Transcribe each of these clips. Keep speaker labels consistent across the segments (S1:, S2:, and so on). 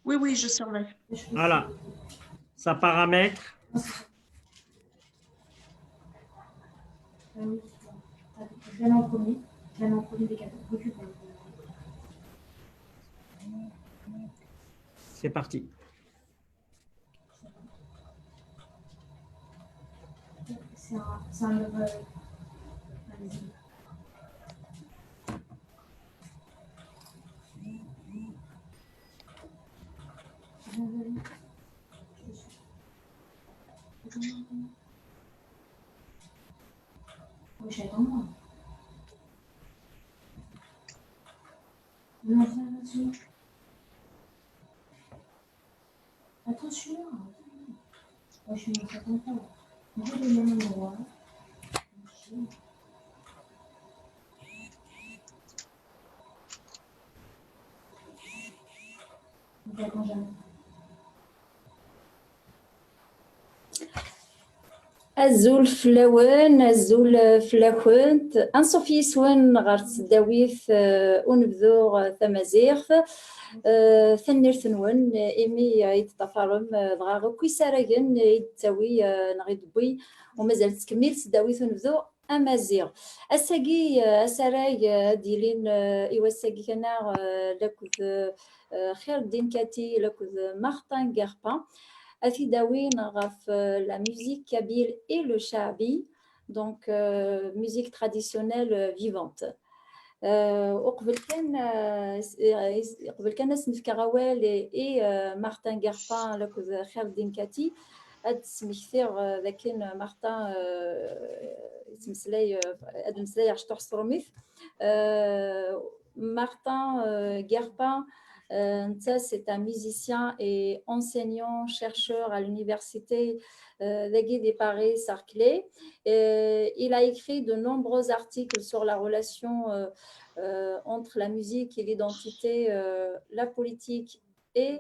S1: Oui, oui, je surveille.
S2: Voilà, ça paramètre.
S3: Bien en premier. Bien en premier des cadeaux. Récupère.
S2: C'est parti.
S3: C'est un œuvre. Allez-y. Oui, j'attends moi. Non, attention. Attention. Moi, je suis très content. Moi, je vais le roi. J'attends jamais.
S4: Azul flawen, azul flakwent, anṣuf yiswan ɣer tesdawit unebdu tamaziɣt, tanemmirt-nwen imi yettḍafarem dɣa akk isaragen yettawi neɣ yedwi umazal tettkemmil tesdawit unebdu amaziɣ. Ass-agi asarag ad yilin i wass-agi kana laked Khaireddine Kati laked Martin Guerpin. Afidawin ghaf la musique kabyle et le shabi, donc musique traditionnelle vivante. وقبل كان اسمك غوال اي مارتن غاربان لكذا خير الدين كاتي اد سميكثير لكن مارتن تمسلاي اد مسلاي عشتو حصروميث مارتن غاربان. C'est un musicien et enseignant, chercheur à l'université de Paris-Saclay. Il a écrit de nombreux articles sur la relation entre la musique et l'identité, la politique, et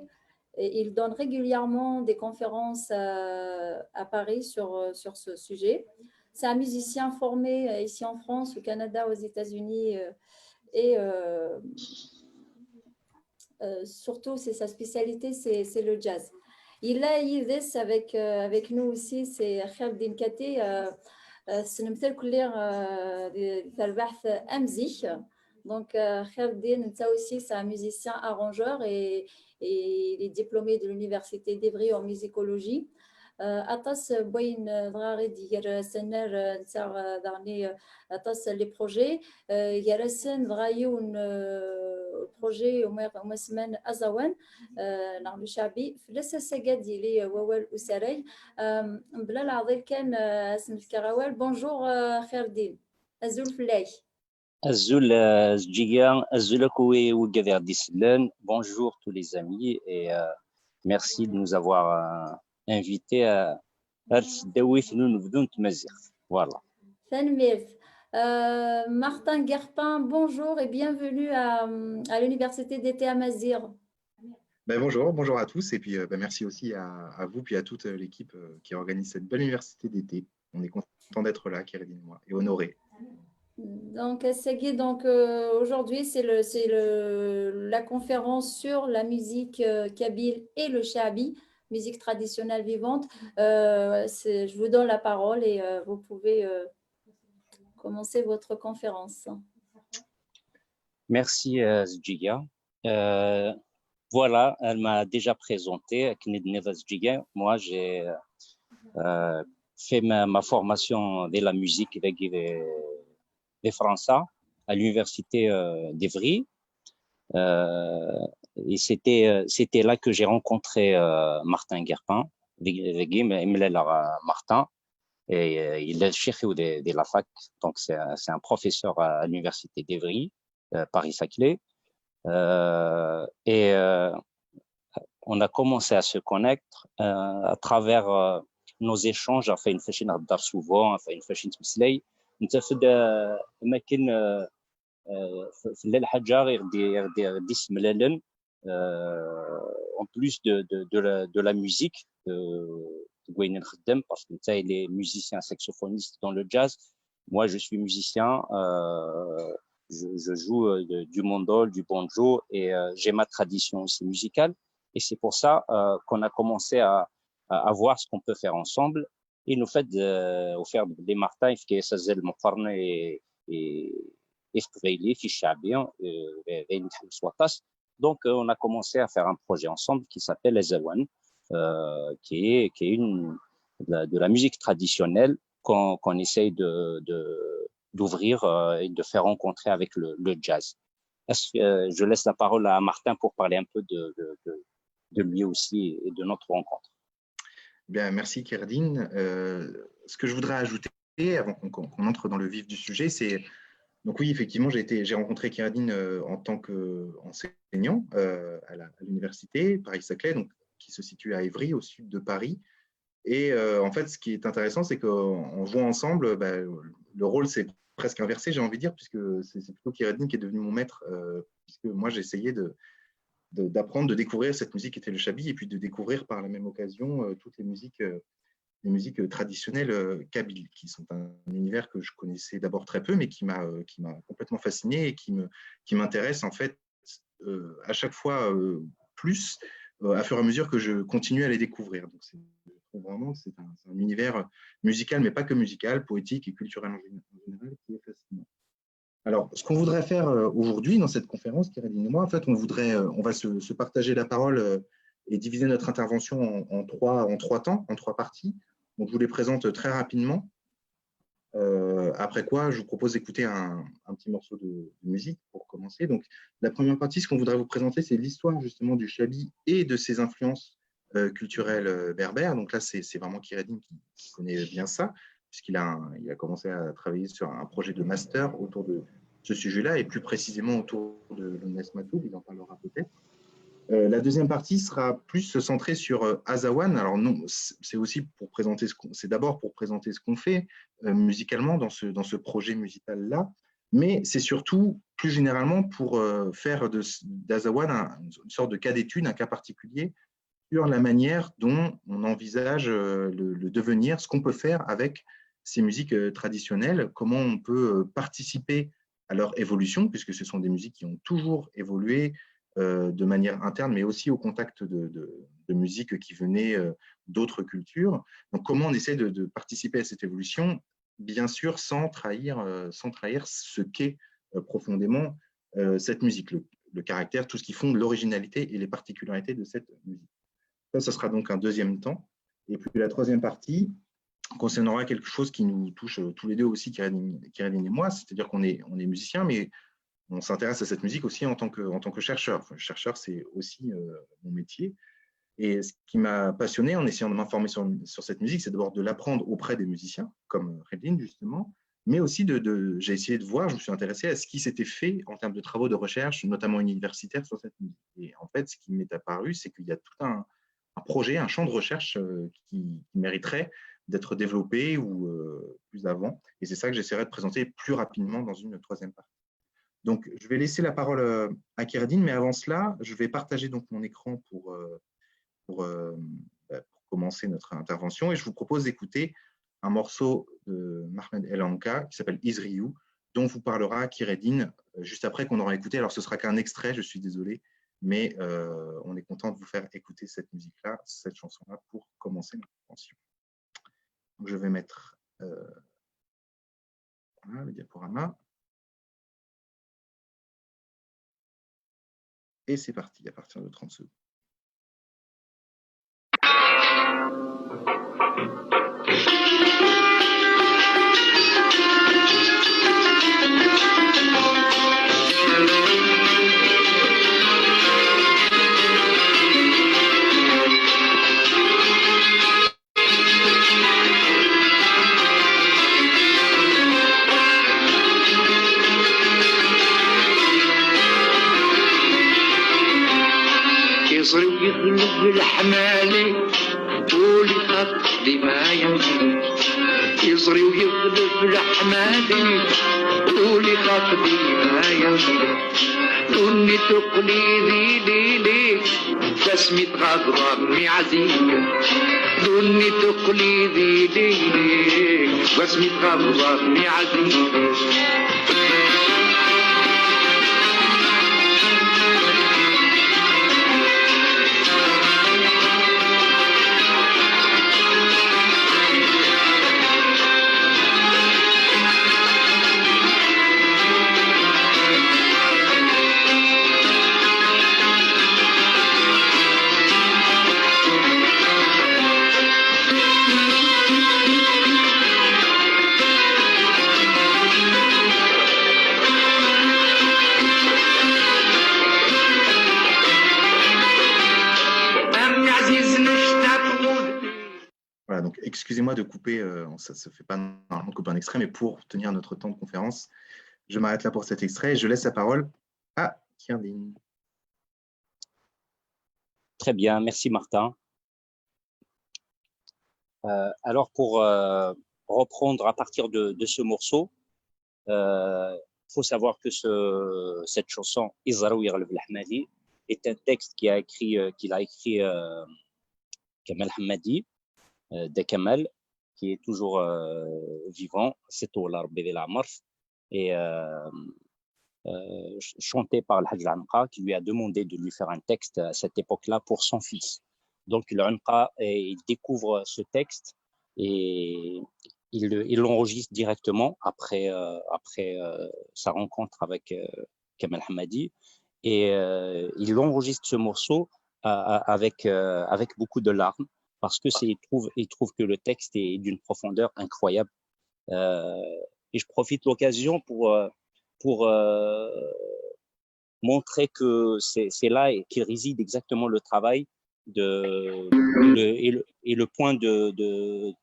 S4: il donne régulièrement des conférences à Paris sur ce sujet. C'est un musicien formé ici en France, au Canada, aux États-Unis et surtout, c'est sa spécialité, c'est le jazz. Il a Yves avec nous aussi, c'est Khaireddine Kati. سنمثل كلير البحث أمزيغ. Donc Khaireddine aussi, c'est un musicien arrangeur et il est diplômé de l'université d'Evry en musicologie. Atas boyin drari diger sener ntsar darni atas les projets yarasen drayoun projet وما سمان أزوان نعم الشعبي فلسه سجدي لي ووال أسري بلا العظيم كان اسم الكراوال بونجور خيردين أزول فلاي
S5: Azul Zjiga, Azul Kowe Ougader Dislan. Bonjour tous les amis et merci de nous avoir invités à Dawith Nounouvdoun Tmazir. Voilà.
S4: Martin Guerpin, bonjour et bienvenue à l'université d'été à Mazir.
S6: Ben bonjour à tous et puis merci aussi à vous puis à toute l'équipe qui organise cette belle université d'été. On est content d'être là, Khaireddine et moi, et honoré.
S4: Donc, aujourd'hui, c'est la conférence sur la musique kabyle et le shabi, musique traditionnelle vivante. Je vous donne la parole et vous pouvez commencer votre conférence.
S5: Merci Zjiga. Voilà, elle m'a déjà présenté. Moi, j'ai fait ma formation de la musique avec les Français à l'université d'Evry. Et c'était là que j'ai rencontré Martin Guerpin, Martin, et il est chef de la fac, donc c'est un professeur à l'université d'Evry, Paris-Saclay. Et on a commencé à se connaître à travers nos échanges. Enfin, une fashion à souvent, enfin une fashion تمسلي. أنت في أماكن في الحجار يغدي سملالا en plus de la musique parce que il est musicien saxophoniste dans le jazz. Moi, je suis musicien. Je joue du mandol, du banjo et j'ai ma tradition aussi musicale. Et c'est pour ça qu'on a commencé à voir ce qu'on peut faire ensemble. Et nous fait au faire des Martins qui s'appellent المقارنة إفقغيلي في الشعبية غير نحل سواطاس. Donc on a commencé à faire un projet ensemble qui s'appelle Azawan, qui est de la musique traditionnelle qu'on essaye d'ouvrir et de faire rencontrer avec le jazz. Je laisse la parole à Martin pour parler un peu de lui aussi et de notre rencontre.
S6: Bien, merci Kerdine. Ce que je voudrais ajouter avant qu'on entre dans le vif du sujet, c'est donc oui, effectivement, j'ai rencontré Kerdine en tant qu'enseignant à l'université Paris-Saclay, donc qui se situe à Évry, au sud de Paris. Et en fait, ce qui est intéressant, c'est qu'en jouant ensemble, le rôle s'est presque inversé, j'ai envie de dire, puisque c'est plutôt Kerdine qui est devenu mon maître, puisque moi j'essayais d'apprendre, de découvrir cette musique qui était le chabi, et puis de découvrir par la même occasion toutes les musiques traditionnelles kabyles, qui sont un univers que je connaissais d'abord très peu, mais qui m'a complètement fasciné et qui m'intéresse en fait à chaque fois plus, à fur et à mesure que je continue à les découvrir. Donc je trouve vraiment que c'est un univers musical, mais pas que musical, poétique et culturel en général, qui est fascinant. Alors, ce qu'on voudrait faire aujourd'hui dans cette conférence, Kerdine et moi, en fait, on va se partager la parole et diviser notre intervention en trois temps, en trois parties. Donc, je vous les présente très rapidement. Après quoi, je vous propose d'écouter un petit morceau de musique pour commencer. Donc, la première partie, ce qu'on voudrait vous présenter, c'est l'histoire justement du chabi et de ses influences culturelles berbères. Donc là, c'est vraiment Kerdine qui connaît bien ça, puisqu'il a commencé à travailler sur un projet de master autour de ce sujet-là, et plus précisément autour de l'Ounes Matoub, il en parlera peut-être. La deuxième partie sera plus centrée sur Azawan. Alors non, c'est aussi pour présenter c'est d'abord pour présenter ce qu'on fait musicalement dans ce projet musical-là, mais c'est surtout plus généralement pour faire d'Azawan une sorte de cas d'étude, un cas particulier sur la manière dont on envisage le devenir, ce qu'on peut faire avec ces musiques traditionnelles, comment on peut participer à leur évolution, puisque ce sont des musiques qui ont toujours évolué de manière interne, mais aussi au contact de musiques qui venaient d'autres cultures. Donc, comment on essaie de participer à cette évolution, bien sûr, sans trahir ce qu'est profondément cette musique, le caractère, tout ce qui fonde l'originalité et les particularités de cette musique. Ça sera donc un deuxième temps. Et puis la troisième partie concernera quelque chose qui nous touche tous les deux aussi, Kerdine et moi, c'est-à-dire qu'on est musiciens, mais on s'intéresse à cette musique aussi en tant que chercheur. Enfin, chercheur, c'est aussi mon métier. Et ce qui m'a passionné en essayant de m'informer sur cette musique, c'est d'abord de l'apprendre auprès des musiciens, comme Kerdine justement, mais aussi j'ai essayé de voir, je me suis intéressé à ce qui s'était fait en termes de travaux de recherche, notamment universitaires, sur cette musique. Et en fait, ce qui m'est apparu, c'est qu'il y a tout un projet, un champ de recherche qui mériterait d'être développé ou plus avant. Et c'est ça que j'essaierai de présenter plus rapidement dans une troisième partie. Donc, je vais laisser la parole à Kerdine, mais avant cela, je vais partager donc mon écran pour commencer notre intervention. Et je vous propose d'écouter un morceau de Mahmed El Anka qui s'appelle Izriou, dont vous parlera Kerdine juste après qu'on aura écouté. Alors, ce sera qu'un extrait, je suis désolé, mais on est content de vous faire écouter cette musique-là, cette chanson-là, pour commencer l'intervention. Donc, je vais mettre voilà, le diaporama. Et c'est parti, à partir de 30 secondes.
S1: يصري ويغلب الحمالي واللي خط لي ما يمشي يصري ويغلب الحمالي واللي خط لي ما يمشي دوني تقليدي ليلي بسمة غضرة معزية دوني تقليدي ليلي بسمة غضرة معزية
S6: donc excusez-moi de couper, ça ne se fait pas normalement de couper un extrait, mais pour tenir notre temps de conférence, je m'arrête là pour cet extrait et je laisse la parole à Kirdine.
S5: Très bien, merci Martin. Alors pour reprendre à partir de ce morceau, faut savoir que cette chanson Izraoui Ghalb al-Ahmadi est un texte qu'il a écrit Kamal Hamadi, de Kamal, qui est toujours vivant, c'est au Larbi de la Marf, et chanté par le Hajj al-Anqa, qui lui a demandé de lui faire un texte à cette époque-là pour son fils. Donc l'Anqa, il découvre ce texte et il l'enregistre directement après sa rencontre avec Kamal Hamadi, et il enregistre ce morceau avec beaucoup de larmes, parce que il trouve que le texte est d'une profondeur incroyable. Et je profite de l'occasion pour montrer que c'est là qu'il réside exactement le travail et le point de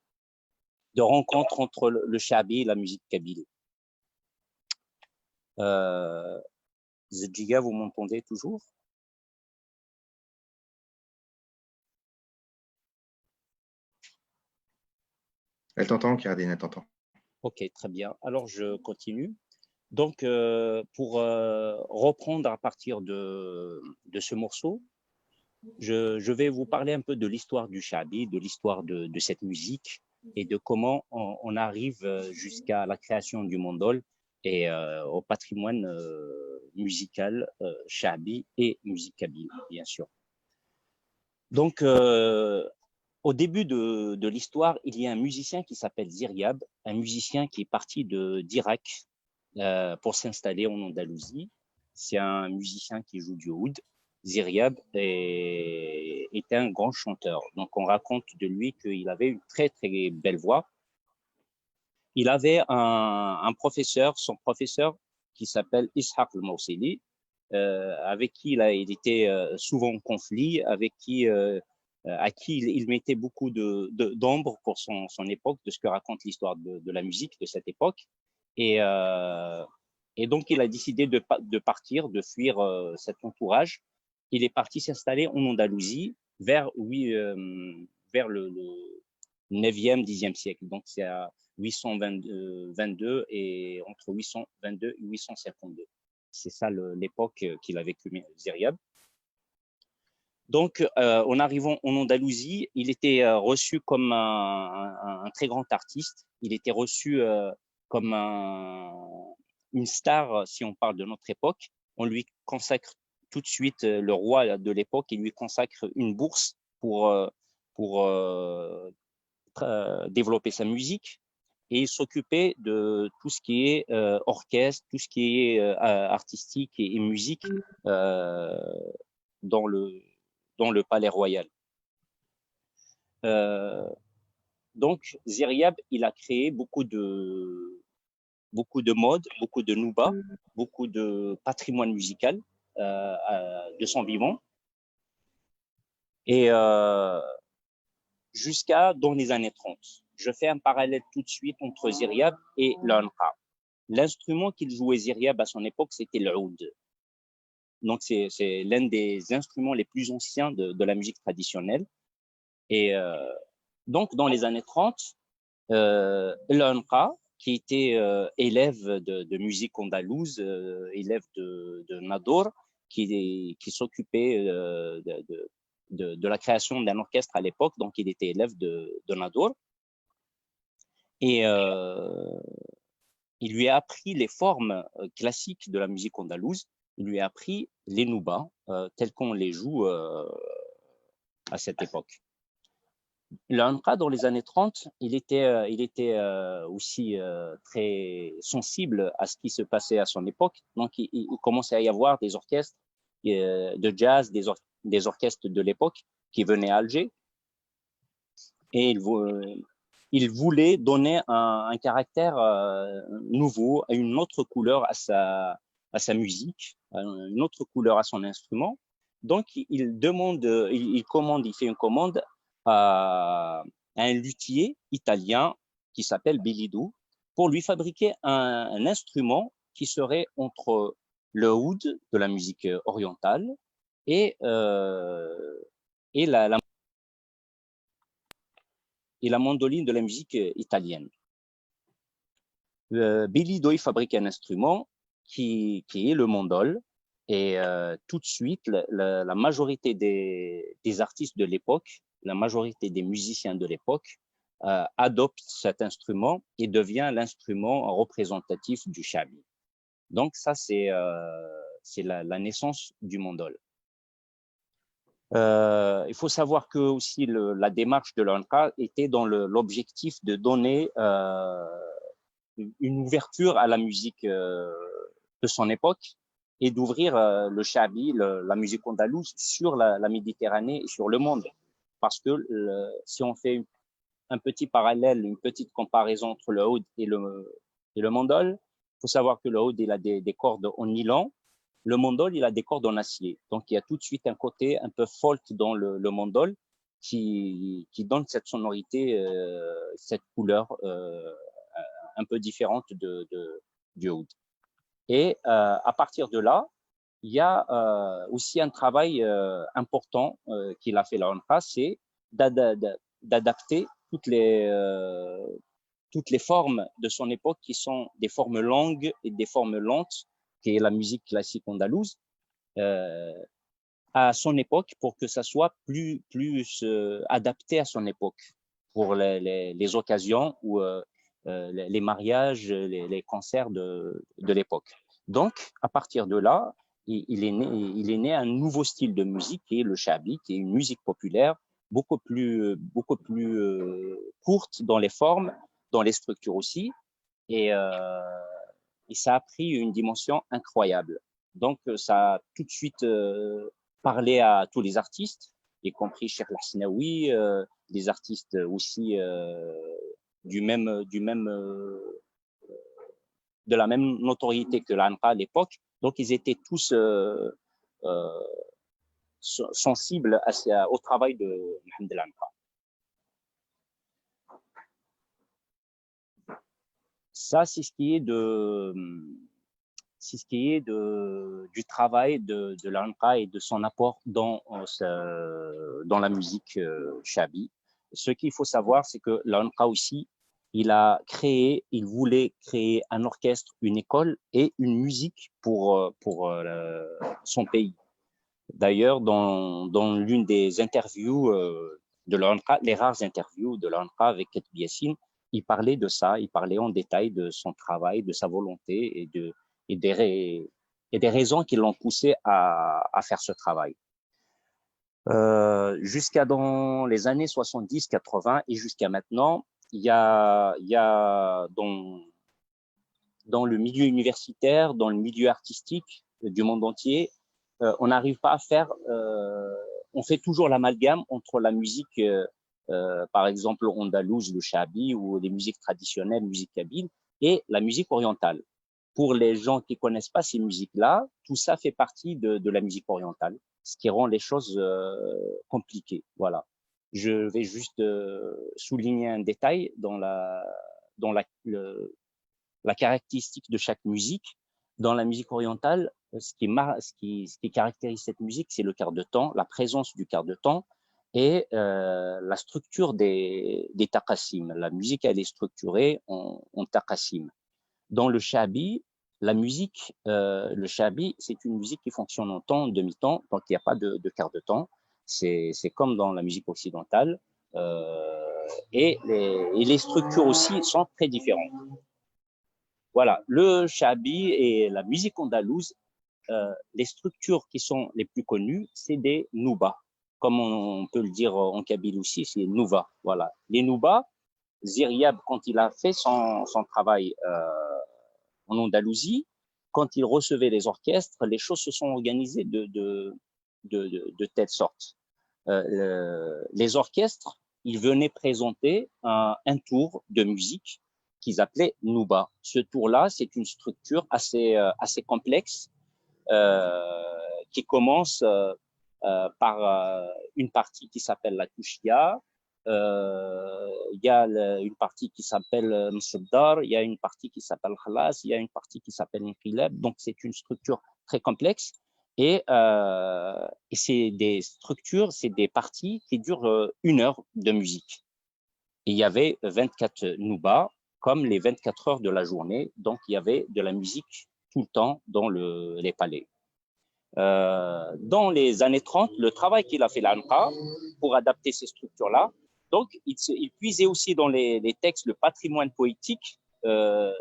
S5: rencontre entre le shabi et la musique kabyle. Zedjiga, vous m'entendez toujours?
S6: Elle t'entend, Kirdine, elle t'entend.
S5: Ok, très bien. Alors, je continue. Donc, pour reprendre à partir de ce morceau, je vais vous parler un peu de l'histoire du shabi, de l'histoire de cette musique et de comment on arrive jusqu'à la création du mandol et au patrimoine musical shabi et musique kabyle, bien sûr. Donc, au début de l'histoire, il y a un musicien qui s'appelle Ziryab, un musicien qui est parti d'Irak pour s'installer en Andalousie. C'est un musicien qui joue du oud. Ziryab était un grand chanteur. Donc, on raconte de lui qu'il avait une très, très belle voix. Il avait un professeur, son professeur, qui s'appelle Ishaq al-Mawsili, avec qui il était souvent en conflit, à qui il mettait beaucoup d'ombre pour son époque, de ce que raconte l'histoire de la musique de cette époque. Et donc, il a décidé de partir, de fuir cet entourage. Il est parti s'installer en Andalousie vers le 9e, 10e siècle. Donc, c'est à 822 et entre 822 et 852. C'est ça l'époque qu'il a vécu Ziryab. Donc, en arrivant en Andalousie, il était reçu comme un très grand artiste. Il était reçu comme une star, si on parle de notre époque. On lui consacre tout de suite, le roi de l'époque, il lui consacre une bourse pour développer sa musique. Et il s'occupait de tout ce qui est orchestre, tout ce qui est artistique et musique dans le palais royal. Donc, Ziryab, il a créé beaucoup de modes, beaucoup de nouba, beaucoup de patrimoine musical de son vivant. Et jusqu'à dans les années 30. Je fais un parallèle tout de suite entre Ziryab et l'Anqa. L'instrument qu'il jouait Ziryab à son époque, c'était l'oud. Donc, c'est l'un des instruments les plus anciens de la musique traditionnelle. Et donc, dans les années 30, l'Anqa, qui était élève de musique andalouse, élève de Nador, qui s'occupait de la création d'un orchestre à l'époque, donc il était élève de Nador. Et il lui a appris les formes classiques de la musique andalouse. Il lui a appris les noubas, tels qu'on les joue à cette époque. L'Anqa, dans les années 30, il était aussi très sensible à ce qui se passait à son époque. Donc, il commençait à y avoir des orchestres de jazz, des orchestres de l'époque qui venaient à Alger. Et il voulait donner un caractère nouveau, une autre couleur à sa musique, une autre couleur à son instrument. Donc, il fait une commande à un luthier italien qui s'appelle Bellido pour lui fabriquer un instrument qui serait entre le oud de la musique orientale et, et, la, et la mandoline de la musique italienne. Bellido il fabrique un instrument qui est le mandol. Et tout de suite, la majorité des artistes de l'époque, la majorité des musiciens de l'époque adoptent cet instrument et devient l'instrument représentatif du shabi. Donc ça, c'est la naissance du mandol. Il faut savoir que aussi la démarche de l'ANCA était dans l'objectif de donner une ouverture à la musique de son époque et d'ouvrir le shabi, la musique andalouse, sur la Méditerranée et sur le monde. Parce que si on fait un petit parallèle, une petite comparaison entre le oud et le mandol, il faut savoir que le oud, il a des cordes en nylon, le mandol, il a des cordes en acier. Donc, il y a tout de suite un côté un peu folk dans le mandol qui donne cette sonorité, cette couleur un peu différente du oud. Et à partir de là, il y a aussi un travail important qu'il a fait l'ANCA, c'est d'adapter toutes les formes de son époque qui sont des formes longues et des formes lentes, qui est la musique classique andalouse, à son époque pour que ça soit plus adapté à son époque, pour les occasions ou les mariages, les concerts de l'époque. Donc, à partir de là, il est né un nouveau style de musique qui est le shabi, qui est une musique populaire beaucoup plus courte dans les formes, dans les structures aussi, et ça a pris une dimension incroyable. Donc, ça a tout de suite parlé à tous les artistes, y compris Cheikh Al-Hasnaoui, des artistes aussi de la même notoriété que l'ANCA à l'époque. Donc, ils étaient tous sensibles au travail de Mohamed l'ANCA. Ça, c'est ce qui est du travail de l'ANCA et de son apport dans la musique shabi. Ce qu'il faut savoir, c'est que l'ANCA aussi, il voulait créer un orchestre, une école et une musique pour son pays. D'ailleurs, dans l'une des interviews de l'ANCA, les rares interviews de l'ANCA avec Ketb Yassine, il parlait de ça, il parlait en détail de son travail, de sa volonté et des raisons qui l'ont poussé à faire ce travail. Jusqu'à dans les années 70-80 et jusqu'à maintenant, il y a dans le milieu universitaire, dans le milieu artistique du monde entier, on n'arrive pas à faire, on fait toujours l'amalgame entre la musique, par exemple andalouse, le shabi ou les musiques traditionnelles, musique kabyle, et la musique orientale. Pour les gens qui connaissent pas ces musiques-là, tout ça fait partie de la musique orientale, ce qui rend les choses compliquées. Voilà. Je vais juste souligner un détail dans la caractéristique de chaque musique. Dans la musique orientale, ce qui caractérise cette musique, c'est le quart de temps, la présence du quart de temps et la structure des taqasim. La musique, elle est structurée en taqasim. Dans le shabi, le shabi, c'est une musique qui fonctionne en temps, en demi-temps, donc il n'y a pas de quart de temps. C'est comme dans la musique occidentale. Et les structures aussi sont très différentes. Voilà, le shabi et la musique andalouse, les structures qui sont les plus connues, c'est des noubas. Comme on peut le dire en kabyle aussi, c'est nouba. Voilà. Les noubas, Ziryab, quand il a fait son travail en Andalousie, quand il recevait les orchestres, les choses se sont organisées de telle sorte. Les orchestres, ils venaient présenter un tour de musique qu'ils appelaient Nouba. Ce tour-là, c'est une structure assez complexe qui commence par une partie qui s'appelle la touchia, il y a une partie qui s'appelle Msaddar, il y a une partie qui s'appelle Khalas, il y a une partie qui s'appelle Inqilab. Donc, c'est une structure très complexe. Et c'est des structures, c'est des parties qui durent 1 heure de musique. Et il y avait 24 noubas, comme les 24 heures de la journée. Donc, il y avait de la musique tout le temps dans les palais. Dans les années 30, le travail qu'il a fait l'ANQA pour adapter ces structures-là, donc il puisait aussi dans les textes le patrimoine poétique d'un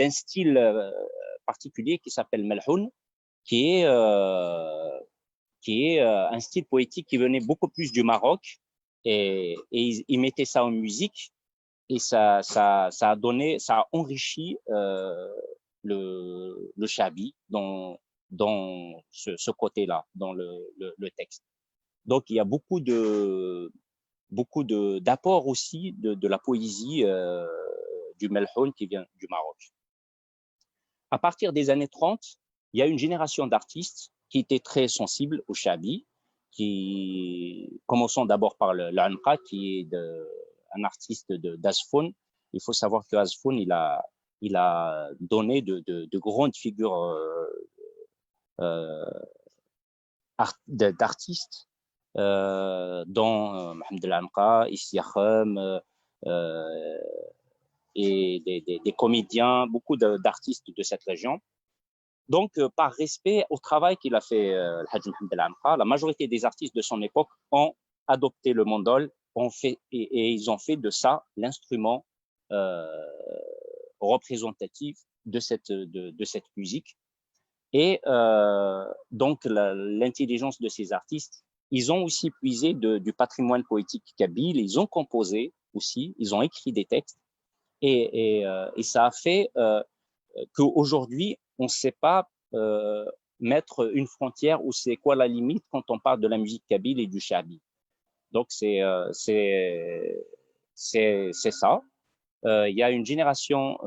S5: style particulier qui s'appelle Malhoun, qui est un style poétique qui venait beaucoup plus du Maroc, et il mettait ça en musique, et ça a enrichi le shabi dans ce côté-là, dans le texte. Donc, il y a beaucoup d'apports aussi de la poésie du Melhoun qui vient du Maroc. À partir des années 30, il y a une génération d'artistes qui étaient très sensibles au shabi, commençons d'abord par l'Anqa, qui est un artiste d'Azfoun. Il faut savoir que Azfoun, il a donné de grandes figures d'artistes, dont Mohamed El Anqa, Issiakham, et des comédiens, beaucoup d'artistes de cette région. Donc, par respect au travail qu'il a fait Al-Hajj Mohamed El Anqa, la majorité des artistes de son époque ont adopté le mandol, et ils ont fait de ça l'instrument représentatif de cette musique. Et donc, l'intelligence de ces artistes, ils ont aussi puisé du patrimoine poétique kabyle, ils ont composé aussi, ils ont écrit des textes, et ça a fait qu'aujourd'hui, on ne sait pas mettre une frontière où c'est quoi la limite quand on parle de la musique kabyle et du shabi. Donc, c'est ça. Il y a une génération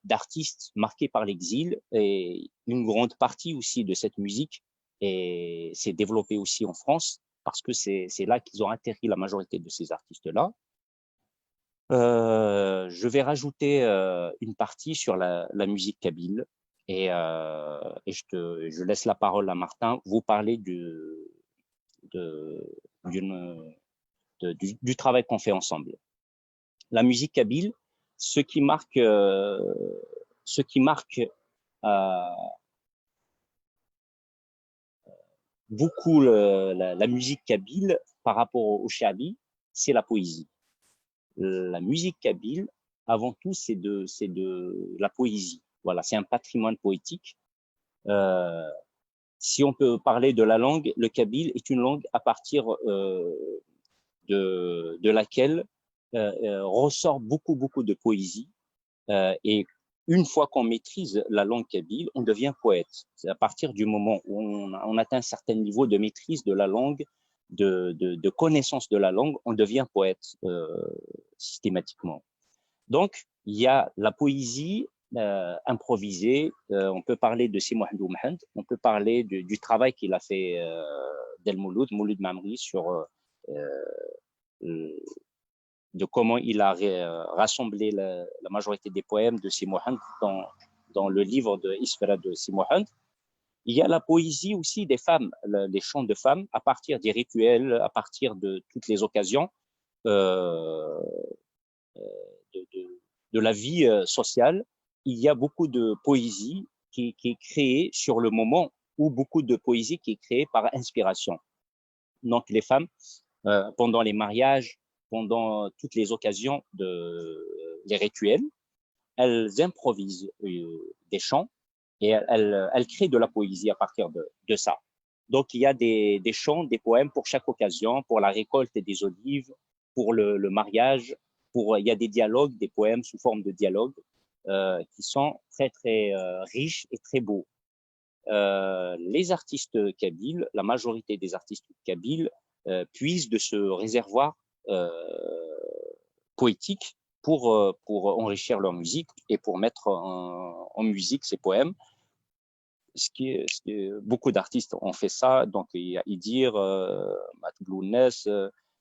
S5: d'artistes marqués par l'exil, et une grande partie aussi de cette musique s'est développée aussi en France, parce que c'est là qu'ils ont atterri la majorité de ces artistes-là. Je vais rajouter une partie sur la musique kabyle, et je laisse la parole à Martin. Vous parler du travail qu'on fait ensemble. La musique kabyle, ce qui marque beaucoup la musique kabyle par rapport au shabi, c'est la poésie. La musique kabyle, avant tout, c'est de la poésie. Voilà, c'est un patrimoine poétique. Si on peut parler de la langue, le kabyle est une langue à partir de laquelle ressort beaucoup de poésie, et une fois qu'on maîtrise la langue kabyle, on devient poète. C'est à partir du moment où on atteint un certain niveau de maîtrise de la langue, de connaissance de la langue, on devient poète systématiquement. Donc, il y a la poésie improvisée. On peut parler de Mohamed Oumed, on peut parler du travail qu'il a fait d'El-Mouloud, Mouloud Mamri, sur de comment il a rassemblé la majorité des poèmes de Mohamed dans le livre de Isfara de Mohamed. Il y a la poésie aussi des femmes, les chants de femmes, à partir des rituels, à partir de toutes les occasions de la vie sociale. Il y a beaucoup de poésie qui est créée sur le moment, ou beaucoup de poésie qui est créée par inspiration. Donc, les femmes, pendant les mariages, pendant toutes les occasions les rituels, elles improvisent des chants, et elles créent de la poésie à partir de ça. Donc, il y a des chants, des poèmes pour chaque occasion, pour la récolte des olives, pour le mariage, il y a des dialogues, des poèmes sous forme de dialogues qui sont très, très riches et très beaux. Les artistes kabyles, la majorité des artistes kabyles puisent de ce réservoir poétique pour enrichir leur musique et pour mettre en musique ces poèmes. beaucoup d'artistes ont fait ça. Donc, il y a Idir, Matblounes,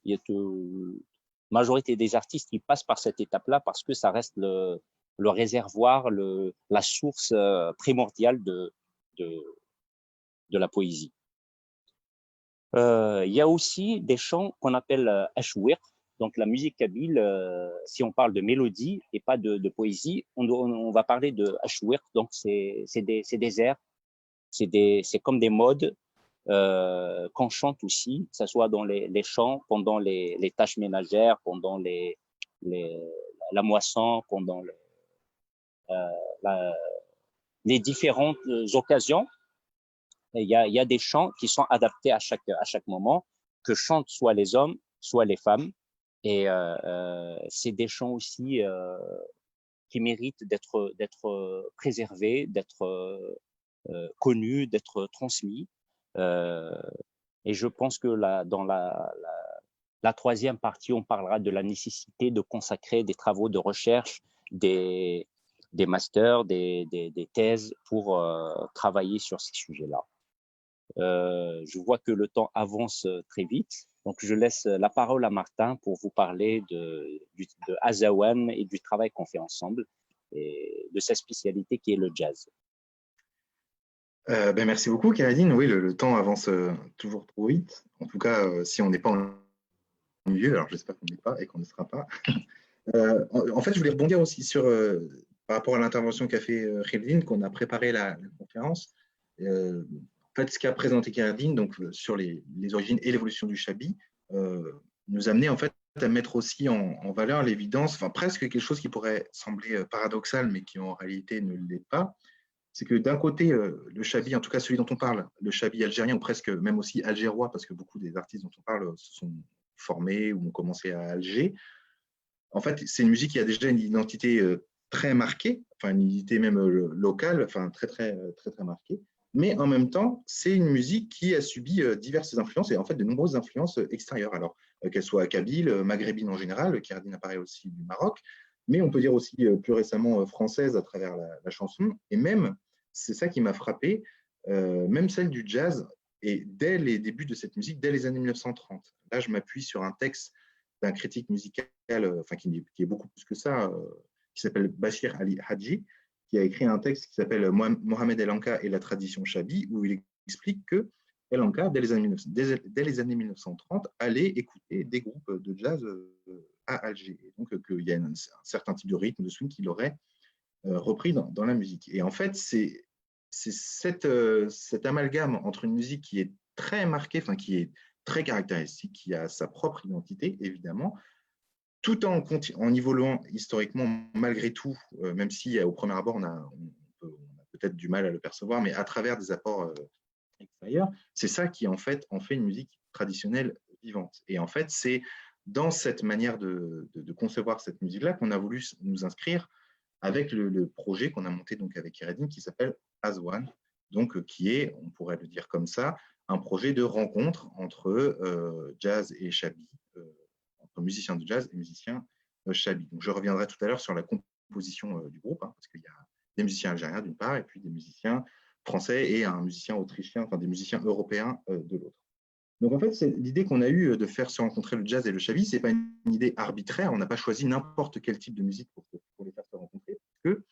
S5: il y a la majorité des artistes qui passent par cette étape-là parce que ça reste le réservoir, la source primordiale de la poésie. Il y a aussi des chants qu'on appelle ashwir, donc la musique kabyle. Si on parle de mélodie et pas de poésie, on va parler de ashwir. Donc c'est des airs, c'est comme des modes qu'on chante aussi, que ce soit dans les champs, pendant les tâches ménagères, pendant la moisson, pendant les différentes occasions. Il y a des chants qui sont adaptés à chaque moment, que chantent soit les hommes, soit les femmes. Et c'est des chants aussi qui méritent d'être préservés, d'être connus, d'être transmis. Et je pense que dans la troisième partie, on parlera de la nécessité de consacrer des travaux de recherche, des masters, des thèses pour travailler sur ces sujets-là. Je vois que le temps avance très vite, donc je laisse la parole à Martin pour vous parler de Azawan et du travail qu'on fait ensemble et de sa spécialité qui est le jazz.
S6: Merci beaucoup, Kéradine. Oui, le temps avance toujours trop vite. En tout cas, si on n'est pas en milieu, alors j'espère qu'on n'est pas et qu'on ne sera pas. En fait, je voulais rebondir aussi sur, par rapport à l'intervention qu'a fait Kéradine, qu'on a préparé la conférence. En fait, ce qu'a présenté Kéradine, donc sur les origines et l'évolution du chabi, nous amenait en fait à mettre aussi en valeur l'évidence, enfin presque quelque chose qui pourrait sembler paradoxal, mais qui en réalité ne l'est pas. C'est que d'un côté, le chabi, en tout cas celui dont on parle, le chabi algérien ou presque même aussi algérois, parce que beaucoup des artistes dont on parle se sont formés ou ont commencé à Alger. En fait, c'est une musique qui a déjà une identité très marquée, enfin une identité même locale, enfin très marquée. Mais en même temps, c'est une musique qui a subi diverses influences et en fait de nombreuses influences extérieures. Alors qu'elles soient kabyle, maghrébine en général, Kéradine apparaît aussi du Maroc, mais on peut dire aussi plus récemment française à travers la chanson. Et même, c'est ça qui m'a frappé, même celle du jazz, et dès les débuts de cette musique, dès les années 1930. Là, je m'appuie sur un texte d'un critique musical, enfin qui est beaucoup plus que ça, qui s'appelle Bachir Ali Hadji, qui a écrit un texte qui s'appelle Mohamed El Anka et la tradition chabi, où il explique que El Anka, dès les années 1930, allait écouter des groupes de jazz à Alger. Et donc, qu'il y a un certain type de rythme, de swing qu'il aurait repris dans la musique. Et en fait, c'est cet amalgame entre une musique qui est très marquée, enfin qui est très caractéristique, qui a sa propre identité, évidemment, tout en évoluant historiquement malgré tout, même si au premier abord, on a peut-être du mal à le percevoir, mais à travers des apports extérieurs, c'est ça qui en fait une musique traditionnelle vivante. Et en fait, c'est dans cette manière de concevoir cette musique-là qu'on a voulu nous inscrire avec le projet qu'on a monté donc avec Kéradine qui s'appelle Azawan, donc qui est, on pourrait le dire comme ça, un projet de rencontre entre jazz et chabi, entre musiciens de jazz et musiciens chabi. Donc je reviendrai tout à l'heure sur la composition du groupe, parce qu'il y a des musiciens algériens d'une part, et puis des musiciens français et un musicien autrichien, enfin des musiciens européens de l'autre. Donc en fait, c'est l'idée qu'on a eue de faire se rencontrer le jazz et le chabi, ce n'est pas une idée arbitraire, on n'a pas choisi n'importe quel type de musique pour les faire se rencontrer, parce que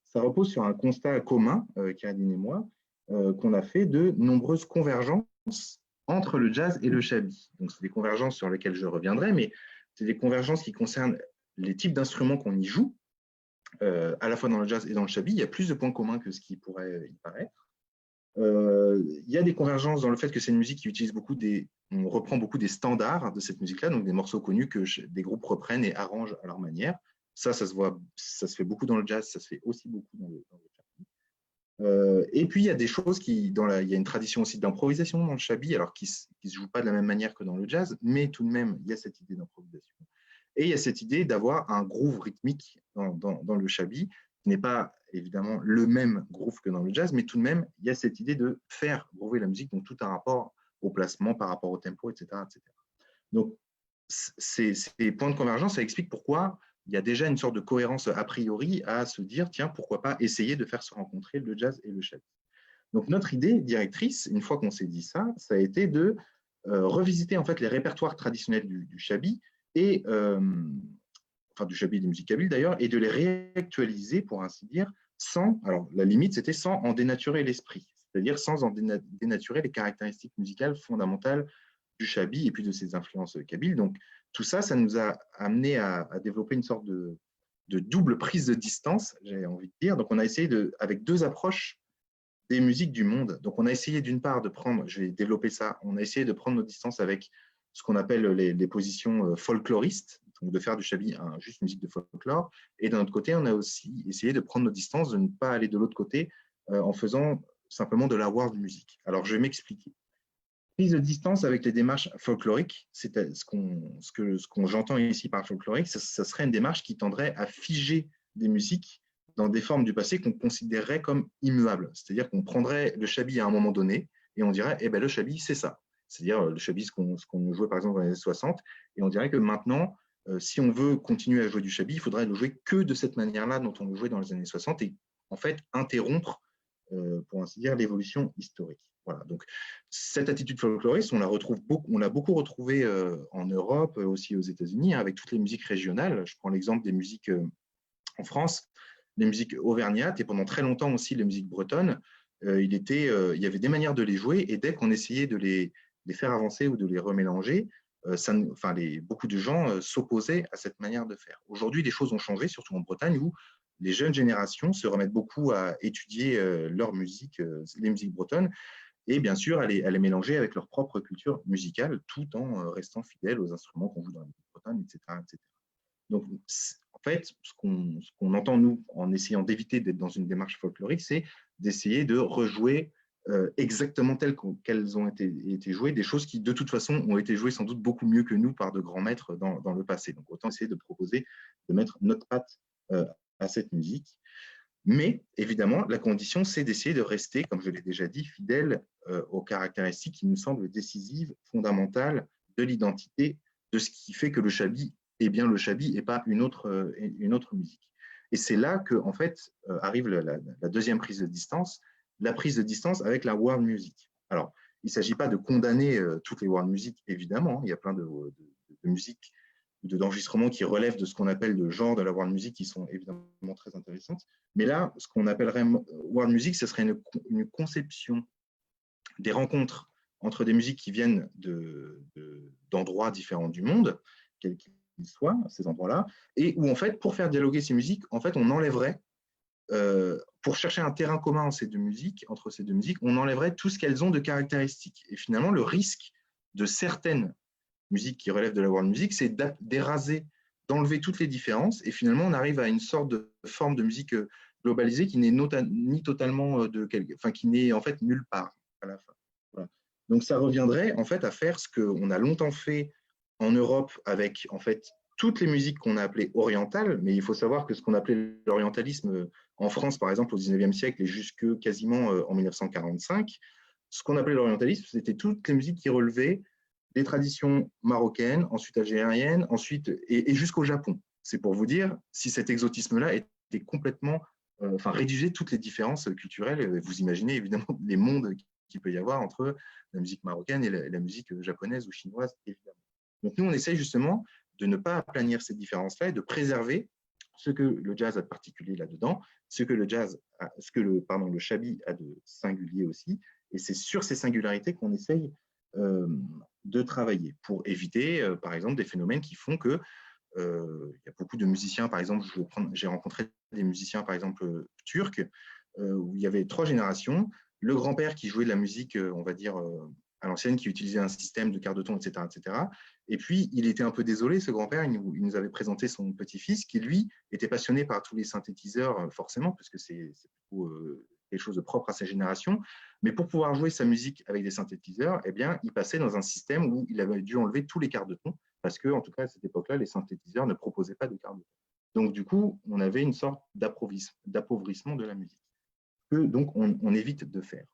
S6: ça repose sur un constat commun, Kéradine et moi, qu'on a fait de nombreuses convergences entre le jazz et le chabi. Donc c'est des convergences sur lesquelles je reviendrai, mais c'est des convergences qui concernent les types d'instruments qu'on y joue, à la fois dans le jazz et dans le chabi. Il y a plus de points communs que ce qui pourrait y paraître. Il y a des convergences dans le fait que c'est une musique qui utilise on reprend beaucoup des standards de cette musique-là, donc des morceaux connus que des groupes reprennent et arrangent à leur manière. Ça se voit, ça se fait beaucoup dans le jazz, ça se fait aussi beaucoup dans le chabi. Et puis il y a des choses il y a une tradition aussi d'improvisation dans le chabi, alors qui ne se joue pas de la même manière que dans le jazz, mais tout de même il y a cette idée d'improvisation. Et il y a cette idée d'avoir un groove rythmique dans le chabi, qui n'est pas évidemment le même groove que dans le jazz, mais tout de même, il y a cette idée de faire groover la musique, donc tout un rapport au placement par rapport au tempo, etc. etc. Donc, ces points de convergence, ça explique pourquoi il y a déjà une sorte de cohérence a priori à se dire, tiens, pourquoi pas essayer de faire se rencontrer le jazz et le chabi. Donc, notre idée directrice, une fois qu'on s'est dit ça, ça a été de revisiter en fait les répertoires traditionnels du Chabi et enfin du Chabi et des musiques kabyles d'ailleurs, et de les réactualiser, pour ainsi dire, sans, alors la limite c'était sans en dénaturer l'esprit, c'est-à-dire sans en dénaturer les caractéristiques musicales fondamentales du Chabi et puis de ses influences kabyles. Donc tout ça, ça nous a amené à développer une sorte de double prise de distance, j'ai envie de dire. Donc on a essayé avec deux approches des musiques du monde. Donc on a essayé d'une part de prendre, je vais développer ça, on a essayé de prendre nos distances avec ce qu'on appelle les positions folkloristes, donc de faire du Chabi juste musique de folklore. Et d'un autre côté, on a aussi essayé de prendre nos distances, de ne pas aller de l'autre côté en faisant simplement de la world music. Alors, je vais m'expliquer. Prise de distance avec les démarches folkloriques, c'est ce qu'on j'entends ici par folklorique, ça serait une démarche qui tendrait à figer des musiques dans des formes du passé qu'on considérerait comme immuables. C'est-à-dire qu'on prendrait le Chabi à un moment donné et on dirait, eh ben, le Chabi, c'est ça. C'est-à-dire le Chabi, ce qu'on jouait par exemple dans les années 60, et on dirait que maintenant, si on veut continuer à jouer du Chabi, il faudrait le jouer que de cette manière-là dont on le jouait dans les années 60 et en fait interrompre, pour ainsi dire, l'évolution historique. Voilà. Donc cette attitude folkloriste, on l'a beaucoup retrouvée en Europe, aussi aux États-Unis, avec toutes les musiques régionales. Je prends l'exemple des musiques en France, les musiques auvergnates et pendant très longtemps aussi les musiques bretonnes. Il y avait des manières de les jouer et dès qu'on essayait de les faire avancer ou de les remélanger, beaucoup de gens s'opposaient à cette manière de faire. Aujourd'hui, les choses ont changé, surtout en Bretagne, où les jeunes générations se remettent beaucoup à étudier leur musique, les musiques bretonnes, et bien sûr à les mélanger avec leur propre culture musicale, tout en restant fidèles aux instruments qu'on joue dans la musique bretonne, etc., etc. Donc, en fait, ce qu'on entend, nous, en essayant d'éviter d'être dans une démarche folklorique, c'est d'essayer de rejouer exactement telles qu'elles ont été jouées, des choses qui, de toute façon, ont été jouées sans doute beaucoup mieux que nous par de grands maîtres dans le passé. Donc, autant essayer de proposer de mettre notre patte à cette musique. Mais, évidemment, la condition, c'est d'essayer de rester, comme je l'ai déjà dit, fidèle aux caractéristiques qui nous semblent décisives, fondamentales de l'identité, de ce qui fait que le Chabi est bien le Chabi et pas une autre musique. Et c'est là que, en fait, arrive la deuxième prise de distance, la prise de distance avec la world music. Alors, il ne s'agit pas de condamner toutes les world music, évidemment. Il y a plein de musiques, d'enregistrements qui relèvent de ce qu'on appelle le genre de la world music, qui sont évidemment très intéressantes. Mais là, ce qu'on appellerait world music, ce serait une conception des rencontres entre des musiques qui viennent d'endroits différents du monde, quels qu'ils soient, ces endroits-là, et où, en fait, pour faire dialoguer ces musiques, en fait, on enlèverait, pour chercher un terrain commun entre ces deux musiques, on enlèverait tout ce qu'elles ont de caractéristiques. Et finalement, le risque de certaines musiques qui relèvent de la world music, c'est d'éraser, d'enlever toutes les différences, et finalement, on arrive à une sorte de forme de musique globalisée qui n'est ni totalement qui n'est en fait nulle part à la fin. Voilà. Donc, ça reviendrait en fait à faire ce qu'on a longtemps fait en Europe avec en fait toutes les musiques qu'on a appelées orientales, mais il faut savoir que ce qu'on appelait l'orientalisme en France, par exemple, au XIXe siècle et jusque quasiment en 1945, ce qu'on appelait l'orientalisme, c'était toutes les musiques qui relevaient des traditions marocaines, ensuite algériennes, ensuite et jusqu'au Japon. C'est pour vous dire si cet exotisme-là était complètement, réduisait toutes les différences culturelles. Vous imaginez évidemment les mondes qu'il peut y avoir entre la musique marocaine et la musique japonaise ou chinoise, évidemment. Donc nous, on essaye justement de ne pas aplanir ces différences-là et de préserver ce que le jazz a de particulier là-dedans, ce que le Chabi a de singulier aussi, et c'est sur ces singularités qu'on essaye de travailler pour éviter, par exemple, des phénomènes qui font que il y a beaucoup de musiciens, par exemple, j'ai rencontré des musiciens, par exemple, turcs, où il y avait 3 générations, le grand-père qui jouait de la musique, on va dire, à l'ancienne, qui utilisait un système de quart de ton, etc., etc. Et puis, il était un peu désolé, ce grand-père, il nous avait présenté son petit-fils, qui, lui, était passionné par tous les synthétiseurs, forcément, parce que c'est quelque chose de propre à sa génération. Mais pour pouvoir jouer sa musique avec des synthétiseurs, eh bien, il passait dans un système où il avait dû enlever tous les quarts de ton, parce que, en tout cas, à cette époque-là, les synthétiseurs ne proposaient pas de quarts de ton. Donc, du coup, on avait une sorte d'appauvrissement de la musique, que donc on évite de faire.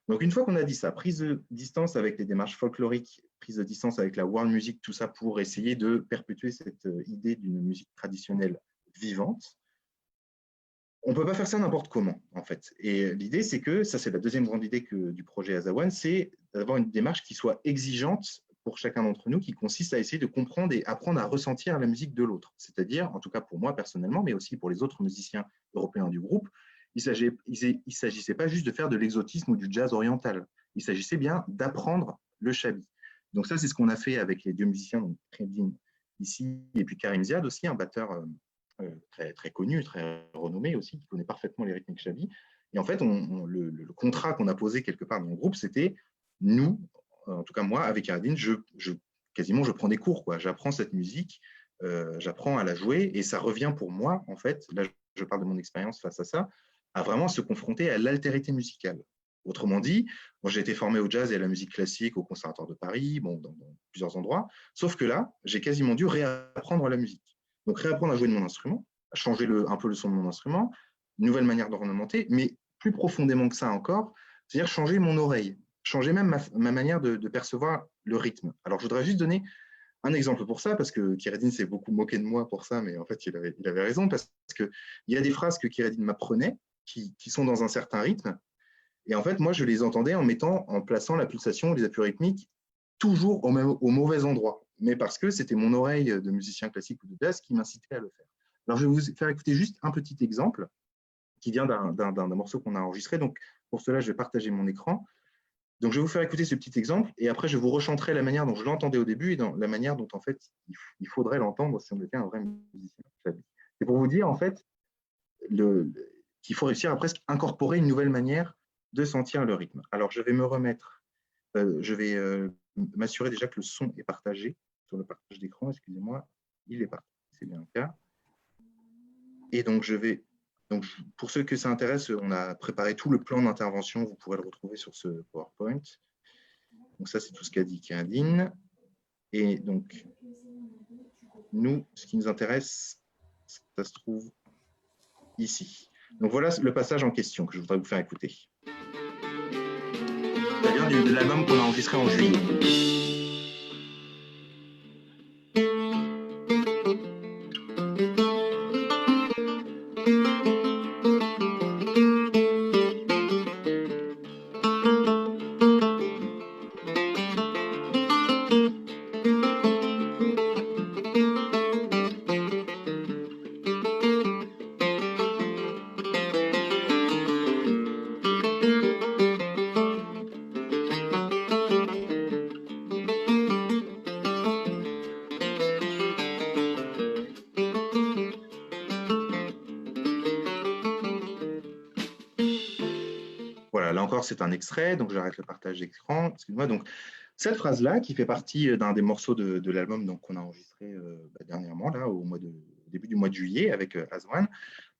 S6: Donc, une fois qu'on a dit ça, prise de distance avec les démarches folkloriques, prise de distance avec la world music, tout ça pour essayer de perpétuer cette idée d'une musique traditionnelle vivante, on ne peut pas faire ça n'importe comment, en fait. Et l'idée, c'est que, ça c'est la deuxième grande idée du projet Azawan, c'est d'avoir une démarche qui soit exigeante pour chacun d'entre nous, qui consiste à essayer de comprendre et apprendre à ressentir la musique de l'autre. C'est-à-dire, en tout cas pour moi personnellement, mais aussi pour les autres musiciens européens du groupe, il ne s'agissait pas juste de faire de l'exotisme ou du jazz oriental. Il s'agissait bien d'apprendre le chabi. Donc ça, c'est ce qu'on a fait avec les deux musiciens, donc Khredin ici, et puis Karim Ziad aussi, un batteur très, très connu, très renommé aussi, qui connaît parfaitement les rythmiques chabi. Et en fait, le contrat qu'on a posé quelque part dans le groupe, c'était nous, en tout cas moi, avec Khredin, quasiment je prends des cours, quoi. J'apprends cette musique, j'apprends à la jouer, et ça revient pour moi, en fait, là je parle de mon expérience face à ça, à vraiment se confronter à l'altérité musicale. Autrement dit, moi j'ai été formé au jazz et à la musique classique au Conservatoire de Paris, bon, dans plusieurs endroits, sauf que là, j'ai quasiment dû réapprendre la musique. Donc réapprendre à jouer de mon instrument, à changer un peu le son de mon instrument, une nouvelle manière d'ornementer, mais plus profondément que ça encore, c'est-à-dire changer mon oreille, changer même ma manière de percevoir le rythme. Alors je voudrais juste donner un exemple pour ça, parce que Khredin s'est beaucoup moqué de moi pour ça, mais en fait il avait raison, parce qu'il y a des phrases que Khredin m'apprenait qui sont dans un certain rythme. Et en fait, moi, je les entendais en plaçant la pulsation, les appuis rythmiques, toujours au mauvais endroit. Mais parce que c'était mon oreille de musicien classique ou de jazz qui m'incitait à le faire. Alors, je vais vous faire écouter juste un petit exemple qui vient d'un morceau qu'on a enregistré. Donc, pour cela, je vais partager mon écran. Donc, je vais vous faire écouter ce petit exemple et après, je vous rechanterai la manière dont je l'entendais au début et dans la manière dont, en fait, il faudrait l'entendre si on était un vrai musicien. C'est pour vous dire, en fait, qu'il faut réussir à presque incorporer une nouvelle manière de sentir le rythme. Alors, je vais me remettre, je vais m'assurer déjà que le son est partagé sur le partage d'écran. Excusez-moi, il est partagé, c'est bien le cas. Et donc, pour ceux que ça intéresse, on a préparé tout le plan d'intervention. Vous pourrez le retrouver sur ce PowerPoint. Donc, ça, c'est tout ce qu'a dit Khredin. Et donc, nous, ce qui nous intéresse, ça se trouve ici. Donc, voilà le passage en question que je voudrais vous faire écouter. Ça vient de l'album qu'on a enregistré en juillet. Voilà, là encore, c'est un extrait, donc j'arrête le partage d'écran. Excuse-moi. Donc, cette phrase-là, qui fait partie d'un des morceaux de l'album qu'on a enregistré dernièrement, là, au début du mois de juillet, avec Azawan,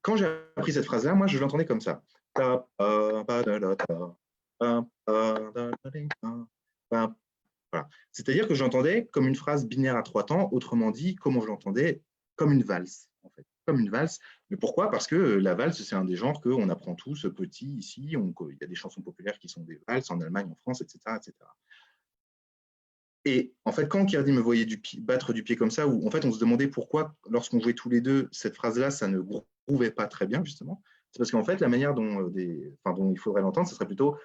S6: quand j'ai appris cette phrase-là, moi, je l'entendais comme ça. Voilà. C'est-à-dire que j'entendais comme une phrase binaire à 3 temps, autrement dit, comment je l'entendais, comme une valse, en fait. Comme une valse. Mais pourquoi? Parce que la valse, c'est un des genres qu'on apprend tous petit ici. Il y a des chansons populaires qui sont des valses en Allemagne, en France, etc. etc. Et en fait, quand Khredin me voyait battre du pied comme ça, où en fait on se demandait pourquoi, lorsqu'on jouait tous les deux, cette phrase-là, ça ne grouvait pas très bien, justement, c'est parce qu'en fait, la manière dont il faudrait l'entendre, ce serait plutôt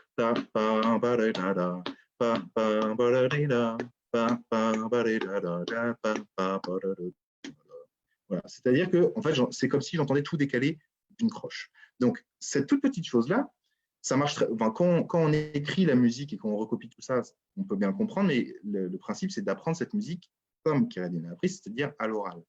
S6: voilà. C'est-à-dire que en fait, c'est comme si j'entendais tout décalé d'une croche. Donc, cette toute petite chose-là, ça marche quand on écrit la musique et qu'on recopie tout ça, on peut bien comprendre, mais le principe, c'est d'apprendre cette musique comme Khredin a appris, c'est-à-dire à l'oral.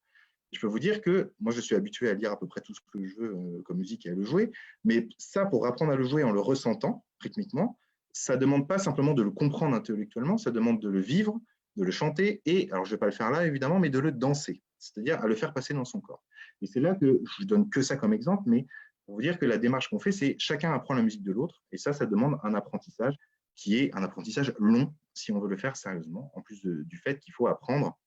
S6: Je peux vous dire que moi, je suis habitué à lire à peu près tout ce que je veux comme musique et à le jouer, mais ça, pour apprendre à le jouer en le ressentant rythmiquement, ça ne demande pas simplement de le comprendre intellectuellement, ça demande de le vivre, de le chanter et, alors je ne vais pas le faire là évidemment, mais de le danser, c'est-à-dire à le faire passer dans son corps. Et c'est là que je ne donne que ça comme exemple, mais pour vous dire que la démarche qu'on fait, c'est chacun apprend la musique de l'autre, et ça demande un apprentissage qui est un apprentissage long si on veut le faire sérieusement, en plus du fait qu'il faut apprendre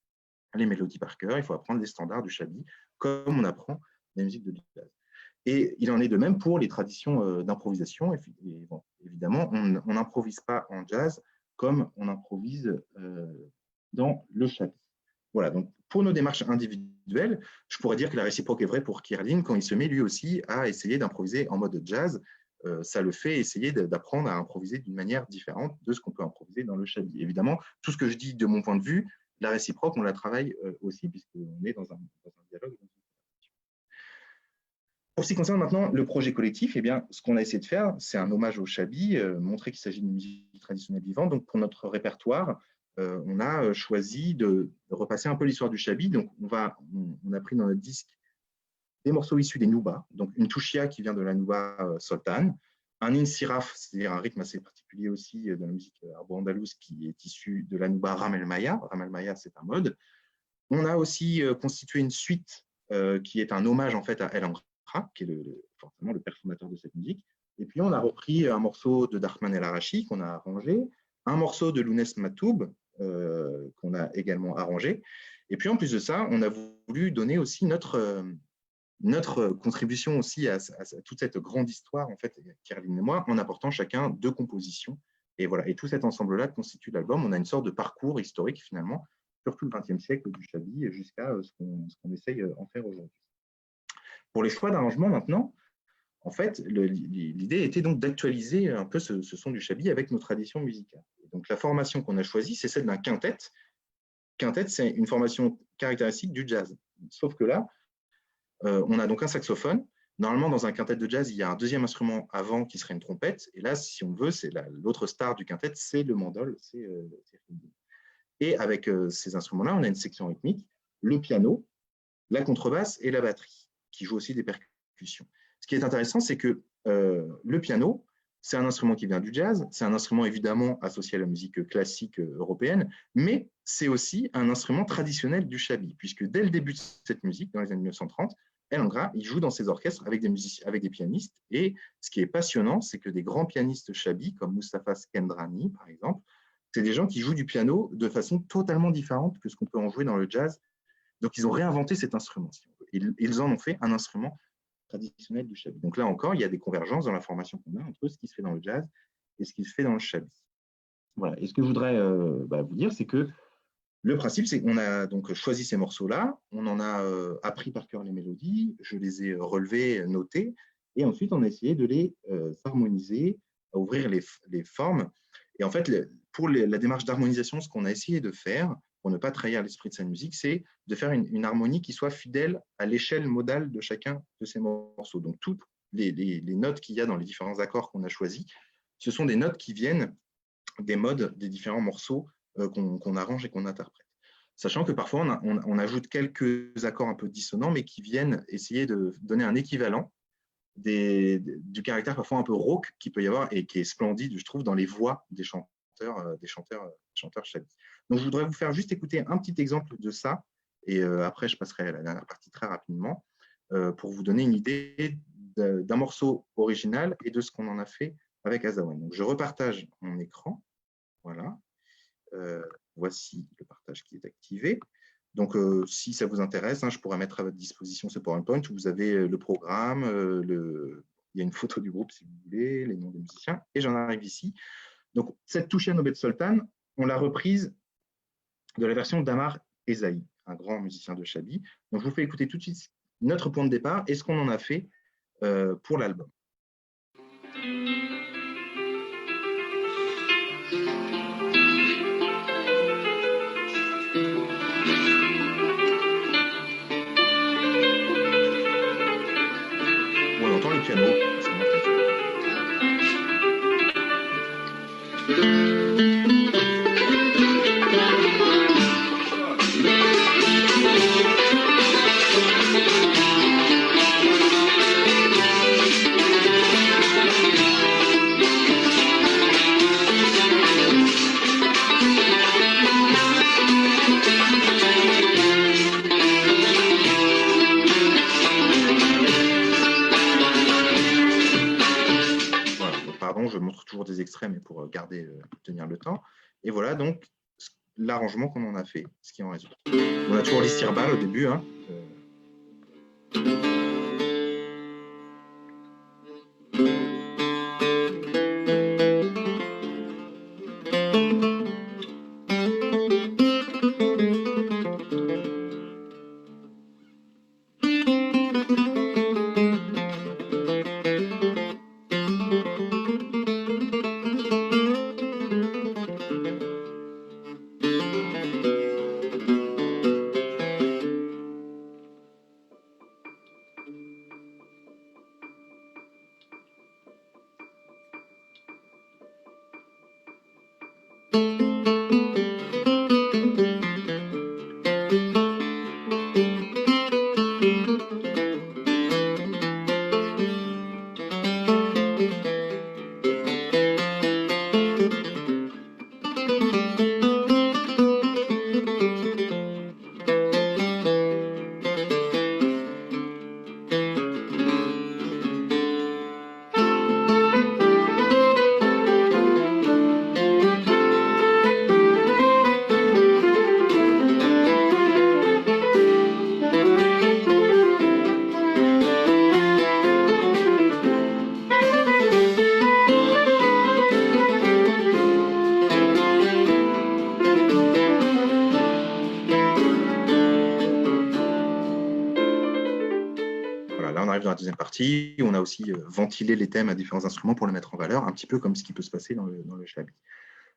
S6: les mélodies par cœur, il faut apprendre les standards du chabi, comme on apprend la musique de jazz. Et il en est de même pour les traditions d'improvisation. Et bon, évidemment, on n'improvise pas en jazz comme on improvise dans le chabi. Voilà, donc pour nos démarches individuelles, je pourrais dire que la réciproque est vraie pour Kierlin quand il se met lui aussi à essayer d'improviser en mode jazz. Ça le fait essayer d'apprendre à improviser d'une manière différente de ce qu'on peut improviser dans le shabi. Évidemment, tout ce que je dis de mon point de vue, la réciproque, on la travaille aussi puisqu'on est dans un dialogue. Pour ce qui concerne maintenant le projet collectif, eh bien, ce qu'on a essayé de faire, c'est un hommage au shabi, montrer qu'il s'agit d'une musique traditionnelle vivante. Donc, pour notre répertoire, on a choisi de repasser un peu l'histoire du shabi. Donc, on a pris dans notre disque des morceaux issus des Nouba, donc une touchia qui vient de la Nouba sultane, un insiraf, c'est-à-dire un rythme assez particulier aussi de la musique arabo-andalouse qui est issu de la Nouba Ram el Maya. Ram el Maya, c'est un mode. On a aussi constitué une suite qui est un hommage en fait à El Ankra, qui est forcément le père fondateur de cette musique. Et puis, on a repris un morceau de Darman El Arachi qu'on a arrangé, un morceau de Lounès Matoub qu'on a également arrangé. Et puis, en plus de ça, on a voulu donner aussi notre contribution aussi à toute cette grande histoire, en fait, Kierlin et moi, en apportant chacun 2 compositions. Et voilà. Et tout cet ensemble-là constitue l'album. On a une sorte de parcours historique, finalement, sur tout le XXe siècle du shabi jusqu'à ce qu'on essaye en faire aujourd'hui. Pour les choix d'arrangement maintenant, en fait, l'idée était donc d'actualiser un peu ce son du shabi avec nos traditions musicales. Et donc, la formation qu'on a choisie, c'est celle d'un quintet. Quintet, c'est une formation caractéristique du jazz. Sauf que là, on a donc un saxophone. Normalement, dans un quintet de jazz, il y a un deuxième instrument avant qui serait une trompette. Et là, si on veut, c'est l'autre star du quintet, c'est le mandol. Et avec ces instruments-là, on a une section rythmique, le piano, la contrebasse et la batterie, qui jouent aussi des percussions. Ce qui est intéressant, c'est que le piano, c'est un instrument qui vient du jazz, c'est un instrument évidemment associé à la musique classique européenne, mais c'est aussi un instrument traditionnel du shabi, puisque dès le début de cette musique, dans les années 1930, El Angra, il joue dans ses orchestres avec des pianistes, et ce qui est passionnant, c'est que des grands pianistes shabi, comme Mustapha Skendrani, par exemple, c'est des gens qui jouent du piano de façon totalement différente que ce qu'on peut en jouer dans le jazz. Donc, ils ont réinventé cet instrument. Ils en ont fait un instrument traditionnel du shabi. Donc là encore, il y a des convergences dans la formation qu'on a entre ce qui se fait dans le jazz et ce qui se fait dans le shabi. Voilà. Et ce que je voudrais vous dire, c'est que le principe, c'est qu'on a donc choisi ces morceaux-là, on en a appris par cœur les mélodies, je les ai relevés, notés, et ensuite on a essayé de les harmoniser, ouvrir les formes. Et en fait, pour la démarche d'harmonisation, ce qu'on a essayé de faire, pour ne pas trahir l'esprit de sa musique, c'est de faire une harmonie qui soit fidèle à l'échelle modale de chacun de ces morceaux. Donc, toutes les notes qu'il y a dans les différents accords qu'on a choisis, ce sont des notes qui viennent des modes des différents morceaux qu'on arrange et qu'on interprète. Sachant que parfois, on ajoute quelques accords un peu dissonants, mais qui viennent essayer de donner un équivalent du caractère parfois un peu rauque qu'il peut y avoir et qui est splendide, je trouve, dans les voix des chanteurs shabi. Donc, je voudrais vous faire juste écouter un petit exemple de ça, et après, je passerai à la dernière partie très rapidement, pour vous donner une idée d'un morceau original et de ce qu'on en a fait avec Azawan. Donc, je repartage mon écran. Voilà. Voici le partage qui est activé. Donc, si ça vous intéresse, je pourrais mettre à votre disposition ce PowerPoint où vous avez le programme, il y a une photo du groupe si vous voulez, les noms des musiciens, et j'en arrive ici. Donc, cette touchia Nobet Sultan, on l'a reprise de la version d'Amar Ezaï, un grand musicien de shabi. Donc, je vous fais écouter tout de suite notre point de départ et ce qu'on en a fait pour l'album. On entend le piano. Je montre toujours des extraits, mais pour tenir le temps. Et voilà donc l'arrangement qu'on en a fait, ce qui en résulte. On a toujours l'istirbal au début. dans la deuxième partie, on a aussi ventilé les thèmes à différents instruments pour les mettre en valeur, un petit peu comme ce qui peut se passer dans le Chabi.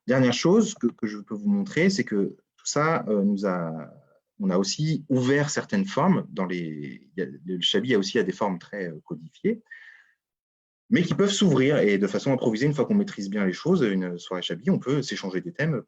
S6: Dernière chose que je peux vous montrer, c'est que tout ça on a aussi ouvert certaines formes. Le Chabi a aussi des formes très codifiées, mais qui peuvent s'ouvrir et de façon improvisée, une fois qu'on maîtrise bien les choses, une soirée Chabi, on peut s'échanger des thèmes.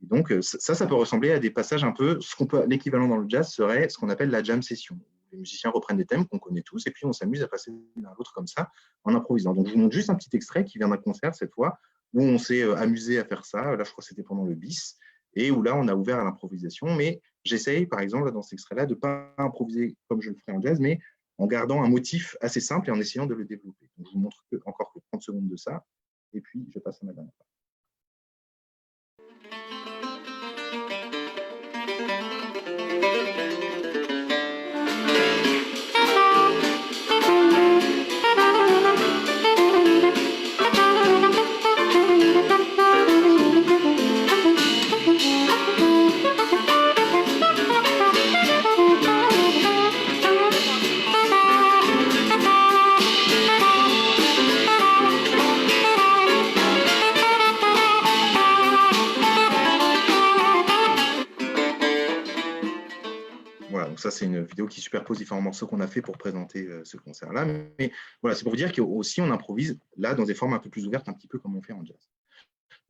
S6: Et donc, ça peut ressembler à des passages un peu, l'équivalent dans le jazz serait ce qu'on appelle la jam session. Les musiciens reprennent des thèmes qu'on connaît tous et puis on s'amuse à passer l'un à l'autre comme ça en improvisant. Donc, je vous montre juste un petit extrait qui vient d'un concert cette fois où on s'est amusé à faire ça. Là, je crois que c'était pendant le BIS et où là, on a ouvert à l'improvisation. Mais j'essaye, par exemple, dans cet extrait-là, de ne pas improviser comme je le ferais en jazz, mais en gardant un motif assez simple et en essayant de le développer. Donc, je vous montre encore que 30 secondes de ça et puis je passe à ma dernière part. Ça, c'est une vidéo qui superpose différents morceaux qu'on a fait pour présenter ce concert-là. Mais voilà, c'est pour vous dire qu'aussi, on improvise là dans des formes un peu plus ouvertes, un petit peu comme on fait en jazz.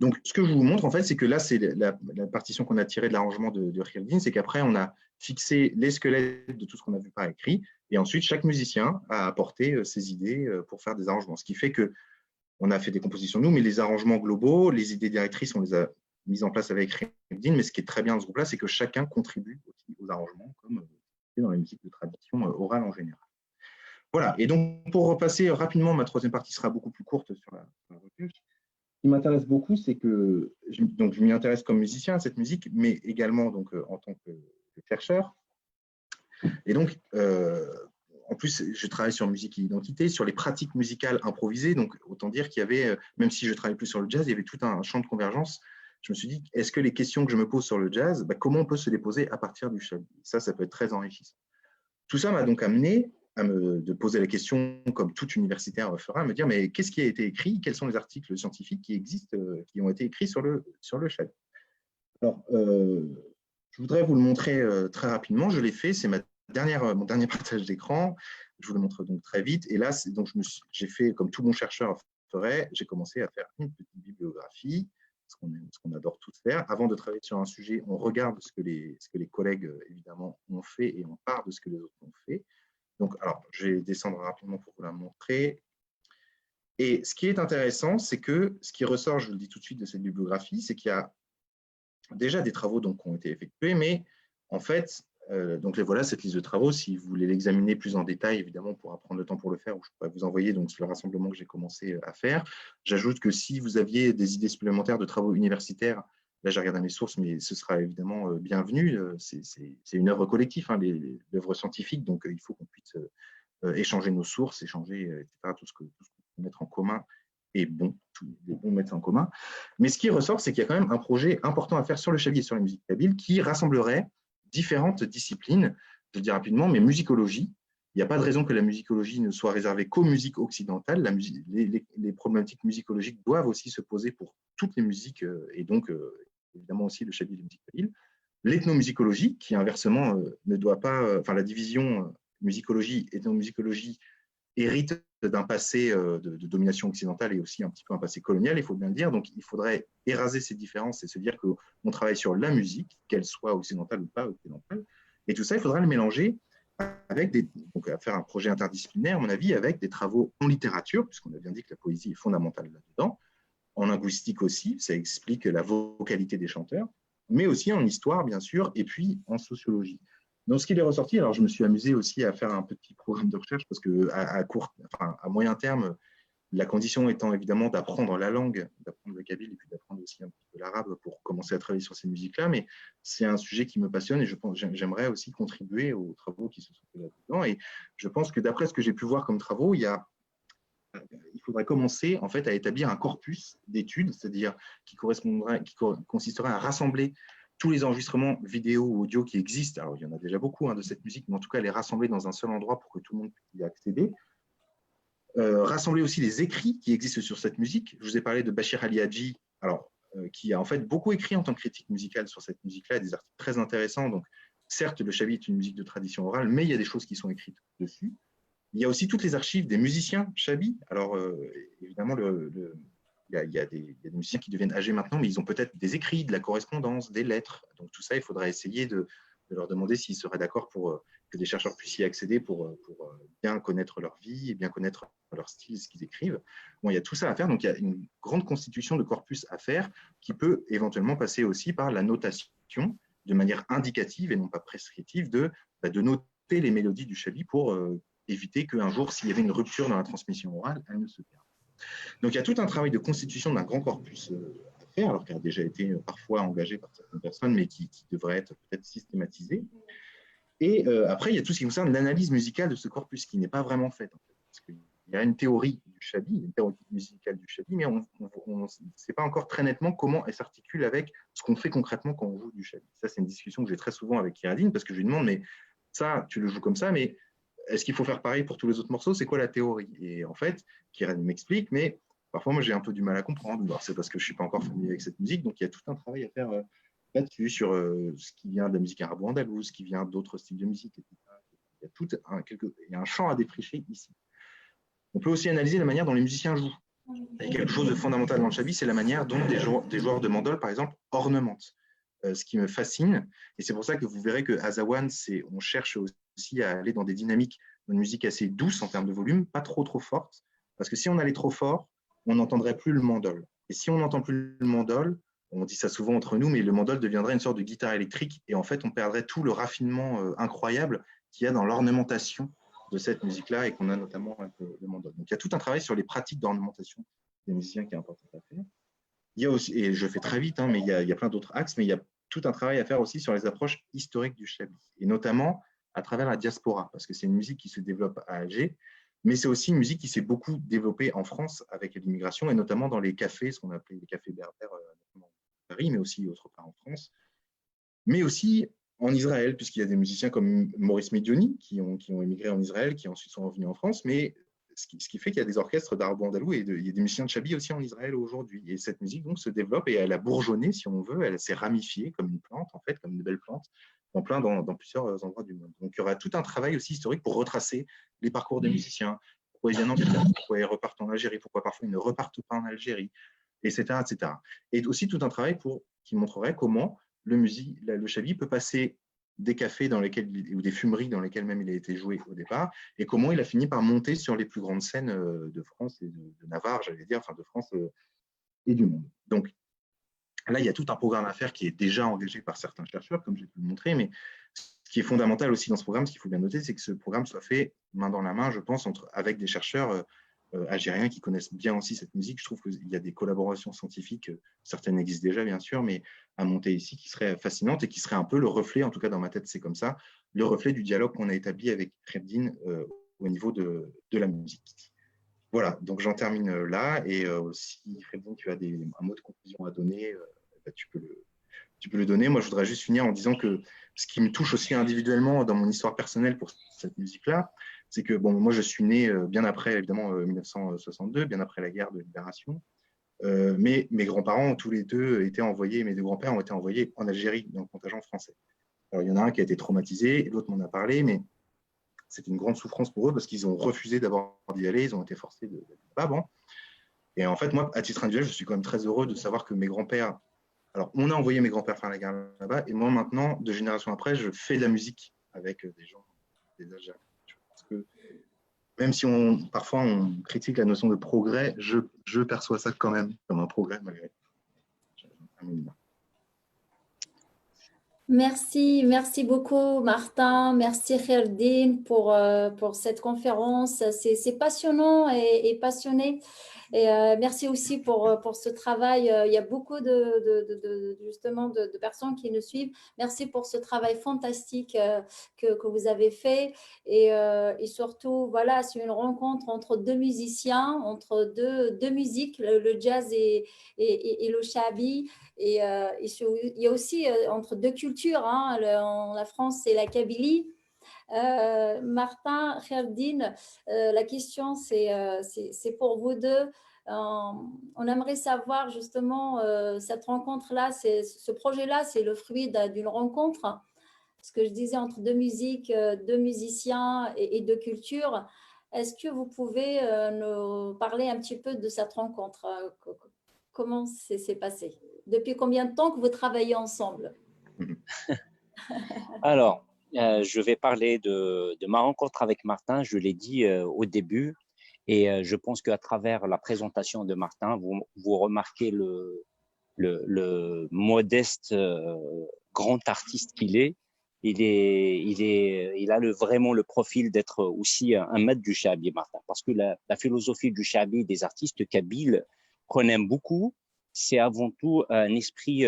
S6: Donc, ce que je vous montre, en fait, c'est que là, c'est la partition qu'on a tirée de l'arrangement de Khaireddine, c'est qu'après, on a fixé les squelettes de tout ce qu'on a vu par écrit, et ensuite, chaque musicien a apporté ses idées pour faire des arrangements. Ce qui fait qu'on a fait des compositions nous, mais les arrangements globaux, les idées directrices, on les a mises en place avec Khaireddine, mais ce qui est très bien dans ce groupe-là, c'est que chacun contribue aussi aux arrangements, comme dans les musiques de tradition orale en général. Voilà, et donc pour repasser rapidement, ma troisième partie sera beaucoup plus courte sur la recherche. Ce qui m'intéresse beaucoup, c'est que je m'y intéresse comme musicien à cette musique, mais également donc, en tant que chercheur. Et donc, en plus, je travaille sur musique et identité, sur les pratiques musicales improvisées, donc autant dire qu'il y avait, même si je travaille plus sur le jazz, il y avait tout un champ de convergence. Je me suis dit, est-ce que les questions que je me pose sur le jazz, comment on peut se les poser à partir du Chabi? Ça peut être très enrichissant. Tout ça m'a donc amené de poser la question, comme tout universitaire fera, à me dire, mais qu'est-ce qui a été écrit? Quels sont les articles scientifiques qui existent, qui ont été écrits sur le Chabi? Alors, je voudrais vous le montrer très rapidement. Je l'ai fait, c'est mon dernier partage d'écran. Je vous le montre donc très vite. Et là, j'ai fait, comme tout bon chercheur ferait, j'ai commencé à faire une petite bibliographie, ce qu'on adore tous faire. Avant de travailler sur un sujet, on regarde ce que les collègues, évidemment, ont fait et on part de ce que les autres ont fait. Donc, alors, je vais descendre rapidement pour vous la montrer. Et ce qui est intéressant, c'est que ce qui ressort, je vous le dis tout de suite de cette bibliographie, c'est qu'il y a déjà des travaux donc, qui ont été effectués, mais en fait, donc voilà cette liste de travaux. Si vous voulez l'examiner plus en détail, évidemment, on pourra prendre le temps pour le faire, ou je pourrais vous envoyer donc, le rassemblement que j'ai commencé à faire. J'ajoute que si vous aviez des idées supplémentaires de travaux universitaires, là j'ai regardé mes sources, mais ce sera évidemment bienvenu. C'est une œuvre collective, hein, l'œuvre scientifique, donc il faut qu'on puisse échanger nos sources, échanger, etc., tout ce qu'on peut mettre en commun est bon, les bons mettre en commun. Mais ce qui ressort, c'est qu'il y a quand même un projet important à faire sur le Chabi et sur la musique kabyle qui rassemblerait différentes disciplines, je le dis rapidement, mais musicologie. Il n'y a pas de raison que la musicologie ne soit réservée qu'aux musiques occidentales. Les problématiques musicologiques doivent aussi se poser pour toutes les musiques, et donc évidemment aussi le Chabi et la musique kabyle. L'ethnomusicologie, qui inversement ne doit pas, enfin la division musicologie, ethnomusicologie hérite d'un passé de domination occidentale et aussi un petit peu un passé colonial, il faut bien le dire. Donc, il faudrait éraser ces différences et se dire qu'on travaille sur la musique, qu'elle soit occidentale ou pas occidentale. Et tout ça, il faudra le mélanger avec donc à faire un projet interdisciplinaire, à mon avis, avec des travaux en littérature, puisqu'on a bien dit que la poésie est fondamentale là-dedans, en linguistique aussi, ça explique la vocalité des chanteurs, mais aussi en histoire, bien sûr, et puis en sociologie. Donc, ce qui est ressorti, alors je me suis amusé aussi à faire un petit programme de recherche parce qu'à moyen terme, la condition étant évidemment d'apprendre la langue, d'apprendre le kabyle et puis d'apprendre aussi un petit peu l'arabe pour commencer à travailler sur ces musiques-là. Mais c'est un sujet qui me passionne et je pense j'aimerais aussi contribuer aux travaux qui se sont faits là-dedans. Et je pense que d'après ce que j'ai pu voir comme travaux, il faudrait commencer en fait à établir un corpus d'études, c'est-à-dire qui consisterait à rassembler tous les enregistrements vidéo ou audio qui existent. Alors, il y en a déjà beaucoup de cette musique, mais en tout cas, elle est rassemblée dans un seul endroit pour que tout le monde puisse y accéder. Rassembler aussi les écrits qui existent sur cette musique. Je vous ai parlé de Bachir Ali Hadji, alors, qui a en fait beaucoup écrit en tant que critique musicale sur cette musique-là, des articles très intéressants. Donc, certes, le chabi est une musique de tradition orale, mais il y a des choses qui sont écrites dessus. Il y a aussi toutes les archives des musiciens chabi. Alors, évidemment, il y a des musiciens qui deviennent âgés maintenant, mais ils ont peut-être des écrits, de la correspondance, des lettres. Donc, tout ça, il faudra essayer de leur demander s'ils seraient d'accord pour que des chercheurs puissent y accéder pour bien connaître leur vie et bien connaître leur style, ce qu'ils écrivent. Bon, il y a tout ça à faire. Donc, il y a une grande constitution de corpus à faire qui peut éventuellement passer aussi par la notation de manière indicative et non pas prescriptive de noter les mélodies du chabi pour éviter qu'un jour, s'il y avait une rupture dans la transmission orale, elle ne se perde. Donc, il y a tout un travail de constitution d'un grand corpus à faire, alors qu'il a déjà été parfois engagé par certaines personnes, mais qui devrait être peut-être systématisé. Et après, il y a tout ce qui concerne l'analyse musicale de ce corpus, qui n'est pas vraiment faite, en fait, parce qu'il y a une théorie du chabi, une théorie musicale du chabi, mais on ne sait pas encore très nettement comment elle s'articule avec ce qu'on fait concrètement quand on joue du chabi. Ça, c'est une discussion que j'ai très souvent avec Kiradine, parce que je lui demande, mais ça, tu le joues comme ça, mais est-ce qu'il faut faire pareil pour tous les autres morceaux? C'est quoi la théorie? Et en fait, Kiradine m'explique, mais parfois, moi, j'ai un peu du mal à comprendre. C'est parce que je ne suis pas encore familier avec cette musique, donc il y a tout un travail à faire là-dessus, sur ce qui vient de la musique arabo-andalouse, ce qui vient d'autres styles de musique, etc. Il y a un champ à défricher ici. On peut aussi analyser la manière dont les musiciens jouent. Il y a quelque chose de fondamental dans le chabi, c'est la manière dont des joueurs de mandol, par exemple, ornementent. Ce qui me fascine, et c'est pour ça que vous verrez que Azawan, on cherche aussi à aller dans des dynamiques d'une musique assez douce en termes de volume, pas trop forte, parce que si on allait trop fort, on n'entendrait plus le mandol. Et si on n'entend plus le mandol, on dit ça souvent entre nous, mais le mandol deviendrait une sorte de guitare électrique, et en fait, on perdrait tout le raffinement incroyable qu'il y a dans l'ornementation de cette musique-là, et qu'on a notamment avec le mandol. Donc, il y a tout un travail sur les pratiques d'ornementation des musiciens qui est important à faire. Il y a aussi, et je fais très vite, mais il y a plein d'autres axes, mais il y a tout un travail à faire aussi sur les approches historiques du chabi, et notamment à travers la diaspora, parce que c'est une musique qui se développe à Alger, mais c'est aussi une musique qui s'est beaucoup développée en France avec l'immigration, et notamment dans les cafés, ce qu'on appelait les cafés berbères, notamment à Paris, mais aussi autre part en France, mais aussi en Israël, puisqu'il y a des musiciens comme Maurice Medioni qui ont émigré en Israël, qui ensuite sont revenus en France, mais ce qui fait qu'il y a des orchestres d'arabo-andalou et il y a des musiciens de chabi aussi en Israël aujourd'hui. Et cette musique donc se développe et elle a bourgeonné, si on veut, elle s'est ramifiée comme une plante, en fait, comme une belle plante, dans plusieurs endroits du monde. Donc il y aura tout un travail aussi historique pour retracer les parcours des musiciens, pourquoi ils viennent en Angleterre, pourquoi ils repartent en Algérie, pourquoi parfois ils ne repartent pas en Algérie, etc. etc. Et aussi tout un travail qui montrerait comment le chabi peut passer des cafés ou des fumeries dans lesquelles même il a été joué au départ, et comment il a fini par monter sur les plus grandes scènes de France et de Navarre, j'allais dire, enfin de France et du monde. Donc là, il y a tout un programme à faire qui est déjà engagé par certains chercheurs, comme j'ai pu le montrer, mais ce qui est fondamental aussi dans ce programme, ce qu'il faut bien noter, c'est que ce programme soit fait main dans la main, je pense, avec des chercheurs algériens qui connaissent bien aussi cette musique. Je trouve qu'il y a des collaborations scientifiques, certaines existent déjà bien sûr, mais à monter ici qui seraient fascinantes et qui seraient un peu le reflet, en tout cas dans ma tête c'est comme ça, le reflet du dialogue qu'on a établi avec Khreddin au niveau de la musique. Voilà, donc j'en termine là, et si Khreddin tu as un mot de conclusion à donner, tu peux le donner. Moi je voudrais juste finir en disant que ce qui me touche aussi individuellement dans mon histoire personnelle pour cette musique-là, c'est que moi je suis né bien après, évidemment, 1962, bien après la guerre de libération, mais mes grands-parents, tous les deux, mes deux grands-pères ont été envoyés en Algérie dans le contingent français. Alors, il y en a un qui a été traumatisé, et l'autre m'en a parlé, mais c'était une grande souffrance pour eux parce qu'ils ont refusé d'abord d'y aller, ils ont été forcés d'aller là-bas. Bon. Et en fait, moi, à titre individuel, je suis quand même très heureux de savoir que mes grands-pères, alors on a envoyé mes grands-pères faire la guerre là-bas, et moi maintenant, 2 générations après, je fais de la musique avec des gens, des Algériens. Que même si parfois on critique la notion de progrès, je perçois ça quand même comme un progrès malgré tout.
S4: Merci beaucoup Martin, merci Kherdine pour cette conférence. C'est passionnant et passionné. Et merci aussi pour ce travail. Il y a beaucoup justement de personnes qui nous suivent. Merci pour ce travail fantastique que vous avez fait. Et surtout, voilà, c'est une rencontre entre deux musiciens, entre deux musiques, le jazz et le shabi. Et il y a aussi entre deux cultures, hein, la France et la Kabylie. Martin, Kherdine, la question c'est pour vous deux. On aimerait savoir justement cette rencontre-là, ce projet-là, c'est le fruit d'une rencontre. Ce que je disais entre deux musiques, deux musiciens et deux cultures. Est-ce que vous pouvez nous parler un petit peu de cette rencontre? Comment c'est passé? Depuis combien de temps que vous travaillez ensemble?
S5: Alors, je vais parler de ma rencontre avec Martin. Je l'ai dit au début, et je pense qu'à travers la présentation de Martin, vous remarquez le modeste grand artiste qu'il est. Il a vraiment le profil d'être aussi un maître du shabi, Martin, parce que la philosophie du shabi des artistes kabyles qu'on aime beaucoup, c'est avant tout un esprit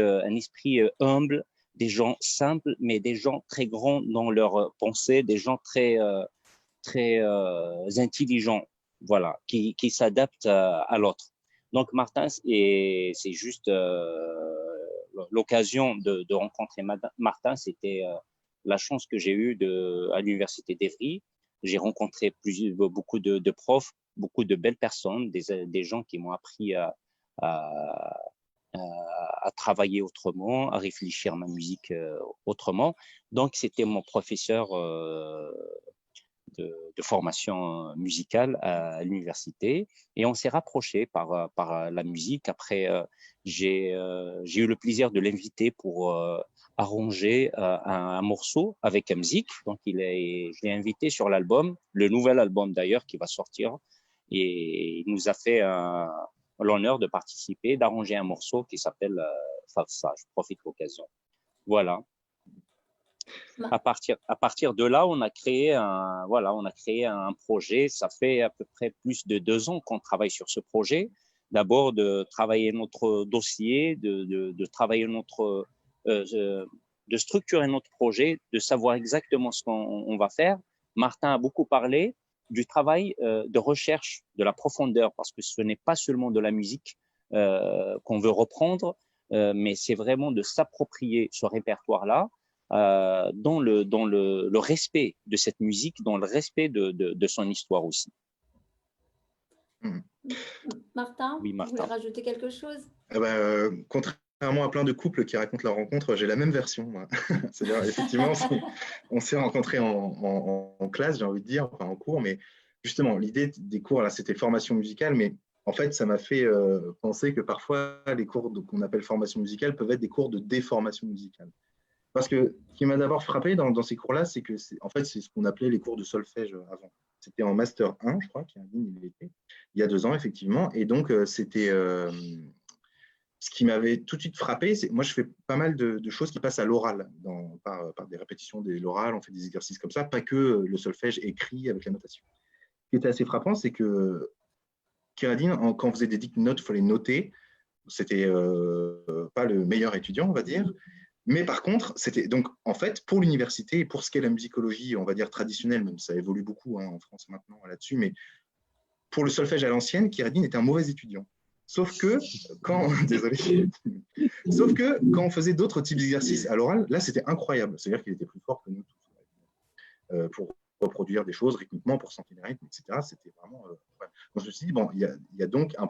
S5: humble, des gens simples, mais des gens très grands dans leur pensée, des gens très intelligents, voilà, qui s'adaptent à l'autre. Donc Martin, c'est juste l'occasion de rencontrer Martin, c'était la chance que j'ai eue à l'université d'Evry. J'ai rencontré beaucoup de profs, beaucoup de belles personnes, des gens qui m'ont appris à travailler autrement, à réfléchir ma musique autrement. Donc, c'était mon professeur de formation musicale à l'université, et on s'est rapprochés par la musique. Après, j'ai eu le plaisir de l'inviter pour arranger un morceau avec Amzik. Donc, je l'ai invité sur l'album, le nouvel album d'ailleurs qui va sortir, et il nous a fait l'honneur de participer, d'arranger un morceau qui s'appelle Fafsa. Je profite de l'occasion. Voilà. À partir de là, on a créé un projet. Ça fait à peu près plus de 2 ans qu'on travaille sur ce projet. D'abord, de travailler notre dossier, de travailler de structurer notre projet, de savoir exactement ce qu'on va faire. Martin a beaucoup parlé du travail de recherche, de la profondeur, parce que ce n'est pas seulement de la musique qu'on veut reprendre, mais c'est vraiment de s'approprier ce répertoire-là, dans le respect de cette musique, dans le respect de son histoire aussi.
S4: Martin,
S5: oui, Martin,
S4: vous voulez rajouter quelque chose?
S6: Contrairement à plein de couples qui racontent leur rencontre, j'ai la même version, moi. C'est-à-dire, effectivement, on s'est rencontrés en classe, j'ai envie de dire, enfin en cours, mais justement, l'idée des cours, là, c'était formation musicale, mais en fait, ça m'a fait penser que parfois, les cours qu'on appelle formation musicale peuvent être des cours de déformation musicale. Parce que ce qui m'a d'abord frappé dans ces cours-là, c'est que c'est ce qu'on appelait les cours de solfège avant. C'était en Master 1, je crois, il y a 2 ans, effectivement. Et donc, c'était ce qui m'avait tout de suite frappé. Moi, je fais pas mal de choses qui passent à l'oral, par des répétitions de l'oral. On fait des exercices comme ça, pas que le solfège écrit avec la notation. Ce qui était assez frappant, c'est que Kherdine, quand on faisait des dictes-notes, il fallait noter. C'était pas le meilleur étudiant, on va dire. Mais par contre, c'était donc en fait pour l'université et pour ce qu'est la musicologie, on va dire traditionnelle, même ça évolue beaucoup en France maintenant là-dessus, mais pour le solfège à l'ancienne, Kherdine était un mauvais étudiant. Sauf que quand on faisait d'autres types d'exercices à l'oral, là c'était incroyable. C'est-à-dire qu'il était plus fort que nous tous pour reproduire des choses rythmiquement, pour sentir les rythmes, etc. C'était vraiment. Donc je me suis dit, bon, il y a donc un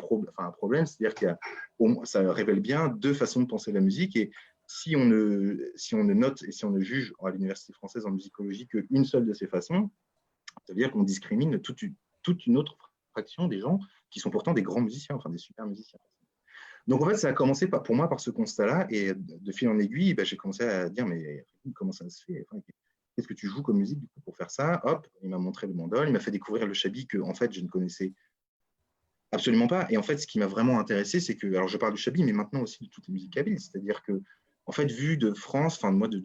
S6: problème, c'est-à-dire ça révèle bien 2 façons de penser la musique, et si on ne note et si on ne juge à l'Université française en musicologie qu'une seule de ces façons, ça veut dire qu'on discrimine toute une autre fraction des gens qui sont pourtant des grands musiciens, enfin des super musiciens. Donc en fait, ça a commencé pour moi par ce constat-là, et de fil en aiguille, j'ai commencé à dire, mais comment ça se fait, qu'est-ce que tu joues comme musique du coup, pour faire ça? Hop, il m'a montré le mandol, il m'a fait découvrir le shabi que en fait je ne connaissais absolument pas. Et en fait, ce qui m'a vraiment intéressé, c'est que, alors je parle du shabi, mais maintenant aussi de toutes les musiques kabyles, c'est-à-dire que en fait, vu de France, enfin, moi, d'un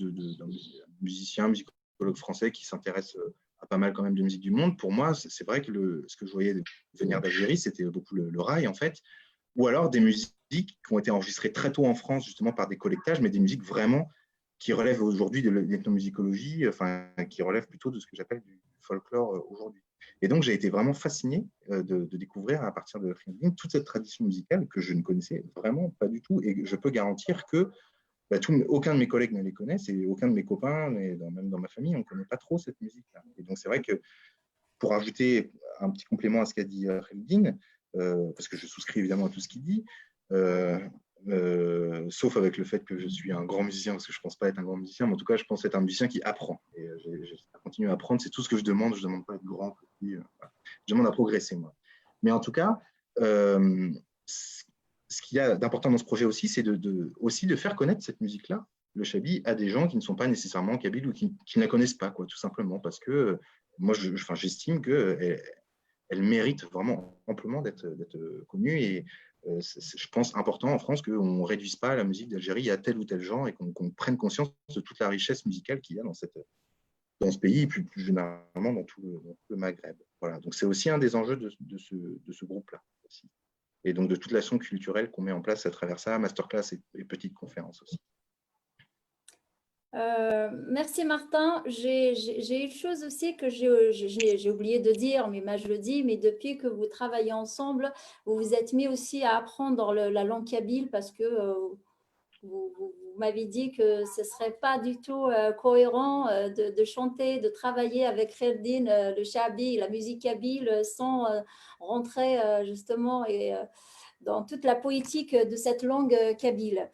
S6: musicien, musicologue français qui s'intéresse à pas mal quand même de musique du monde, pour moi, c'est vrai que ce que je voyais venir d'Algérie, c'était beaucoup le raï, en fait, ou alors des musiques qui ont été enregistrées très tôt en France, justement, par des collectages, mais des musiques vraiment qui relèvent aujourd'hui de l'ethnomusicologie, enfin, qui relèvent plutôt de ce que j'appelle du folklore aujourd'hui. Et donc, j'ai été vraiment fasciné de découvrir à partir de Kherdin toute cette tradition musicale que je ne connaissais vraiment pas du tout. Et je peux garantir que aucun de mes collègues ne les connaissent et aucun de mes copains, même dans ma famille, on ne connaît pas trop cette musique-là. Et donc, c'est vrai que pour ajouter un petit complément à ce qu'a dit Kherdin, parce que je souscris évidemment à tout ce qu'il dit, sauf avec le fait que je suis un grand musicien, parce que je ne pense pas être un grand musicien, mais en tout cas, je pense être un musicien qui apprend. Et je continue à apprendre, c'est tout ce que je demande. Je ne demande pas être grand, petit, voilà. Je demande à progresser, moi. Mais en tout cas, ce qu'il y a d'important dans ce projet aussi, c'est aussi de faire connaître cette musique-là, le chabi, à des gens qui ne sont pas nécessairement kabyles ou qui ne la connaissent pas, quoi, tout simplement, parce que moi, j'estime qu'elle mérite vraiment amplement d'être connue et je pense important en France qu'on ne réduise pas la musique d'Algérie à tel ou tel genre et qu'on prenne conscience de toute la richesse musicale qu'il y a dans ce pays et plus généralement dans tout le Maghreb. Voilà. Donc c'est aussi un des enjeux de ce groupe-là aussi. Et donc de toute l'action culturelle qu'on met en place à travers ça, masterclass et petites conférences aussi.
S4: Merci Martin. J'ai une chose aussi que j'ai oublié de dire, mais je le dis, mais depuis que vous travaillez ensemble, vous vous êtes mis aussi à apprendre la langue kabyle parce que vous m'avez dit que ce ne serait pas du tout cohérent de chanter, de travailler avec Kherdin, le chabi, la musique kabyle, sans rentrer justement dans toute la poétique de cette langue kabyle.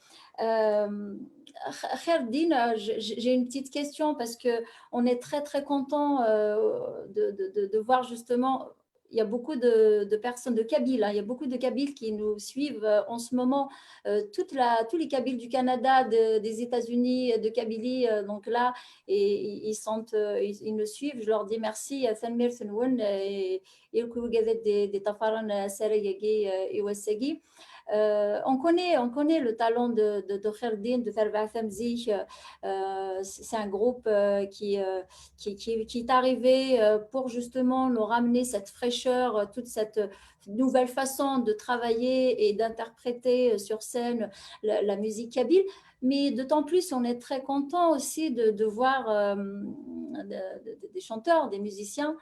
S4: Kherdin, j'ai une petite question parce qu'on est très très content de voir justement, il y a beaucoup de personnes de Kabyles, il y a beaucoup de Kabyles qui nous suivent en ce moment, tous les Kabyles du Canada, des États-Unis, de Kabylie, donc là, et ils nous suivent. Je leur dis merci, on connaît le talent de Kherdin, de Tharba Thamzi. C'est un groupe qui est arrivé pour justement nous ramener cette fraîcheur, toute cette nouvelle façon de travailler et d'interpréter sur scène la musique kabyle. Mais d'autant plus, on est très content aussi de voir des chanteurs, des musiciens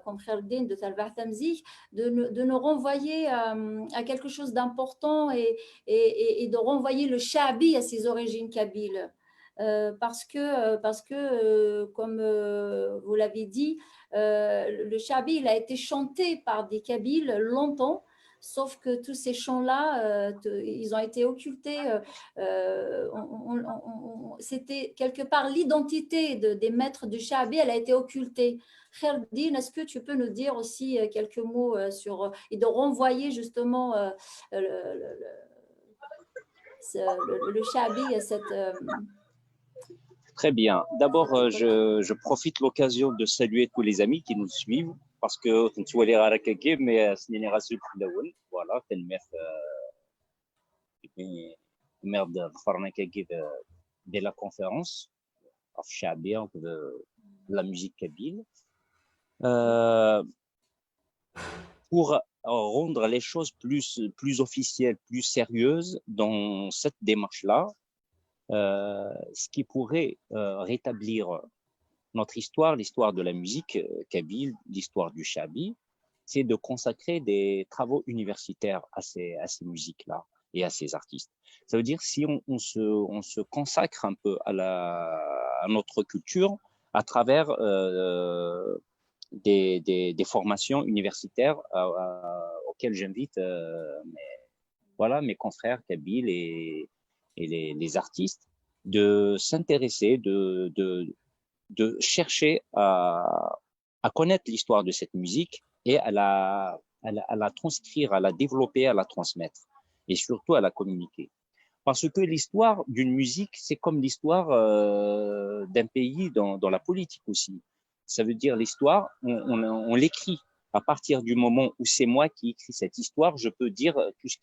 S4: comme Kherdin de Tharba Thamzi, de nous renvoyer à quelque chose d'important et de renvoyer le chabi à ses origines kabyles. Parce que comme vous l'avez dit, le chabi il a été chanté par des Kabyles longtemps, sauf que tous ces chants-là, ils ont été occultés. C'était quelque part l'identité des maîtres du chabi, elle a été occultée. Kherdin, est-ce que tu peux nous dire aussi quelques mots sur et de renvoyer justement le chabi à cette
S5: Très bien. D'abord, je profite de l'occasion de saluer tous les amis qui nous suivent parce que tu vois les rares mais c'est une génération voilà, c'est une merde de la conférence de la musique kabyle pour rendre les choses plus officielles, plus sérieuses dans cette démarche-là. Ce qui pourrait rétablir notre histoire, l'histoire de la musique kabyle, l'histoire du chabi, c'est de consacrer des travaux universitaires à ces musiques-là et à ces artistes. Ça veut dire si on se consacre un peu à notre culture à travers des formations universitaires auxquelles j'invite mes confrères kabyles et les artistes, de s'intéresser, de chercher à connaître l'histoire de cette musique et à la transcrire, à la développer, à la transmettre et surtout à la communiquer. Parce que l'histoire d'une musique, c'est comme l'histoire d'un pays dans la politique aussi. Ça veut dire l'histoire, on l'écrit. À partir du moment où c'est moi qui écris cette histoire, je peux dire tout ce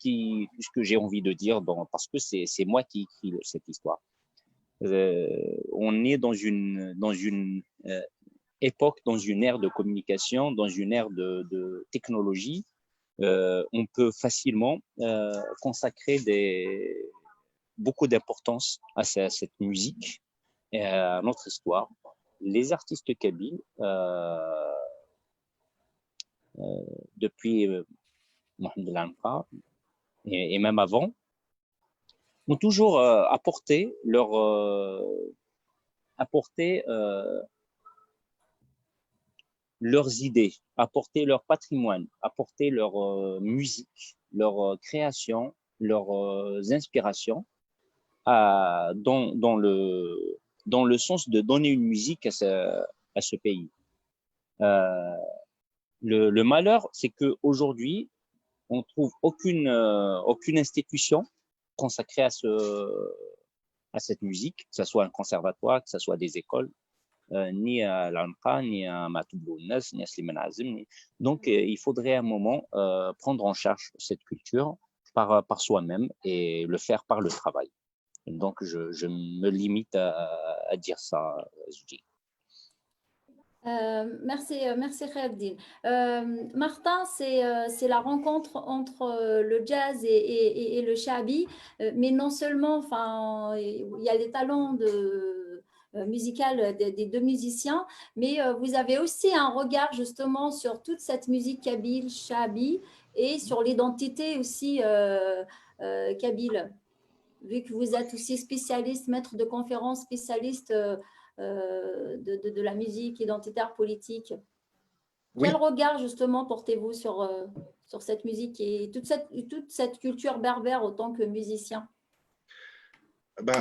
S5: que j'ai envie de dire parce que c'est moi qui écris cette histoire. On est dans une époque, dans une ère de communication, dans une ère de technologie. On peut facilement consacrer beaucoup d'importance à cette musique et à notre histoire. Les artistes kabyles, depuis Mohamed El Anqa et même avant, ont toujours apporté leurs idées, apporter leur patrimoine, apporter leur musique, leur création, leurs inspirations dans le sens de donner une musique à ce pays. Le malheur, c'est qu'aujourd'hui, on ne trouve aucune institution consacrée à cette musique, que ce soit un conservatoire, que ce soit des écoles, ni à l'Anqa, ni à Matoubounas, ni à Slimane Azim. Donc, il faudrait à un moment prendre en charge cette culture par soi-même et le faire par le travail. Donc, je me limite à dire ça, Zouji.
S4: Merci Khaireddine. Martin, c'est la rencontre entre le jazz et le shabi, mais non seulement, enfin, il y a les talents musical des deux musiciens, mais vous avez aussi un regard justement sur toute cette musique kabyle, shabi, et sur l'identité aussi kabyle, vu que vous êtes aussi spécialiste, maître de conférence, spécialiste de la musique identitaire politique.
S6: Oui.
S4: Quel regard justement portez-vous sur cette musique et toute cette culture berbère autant que musicien?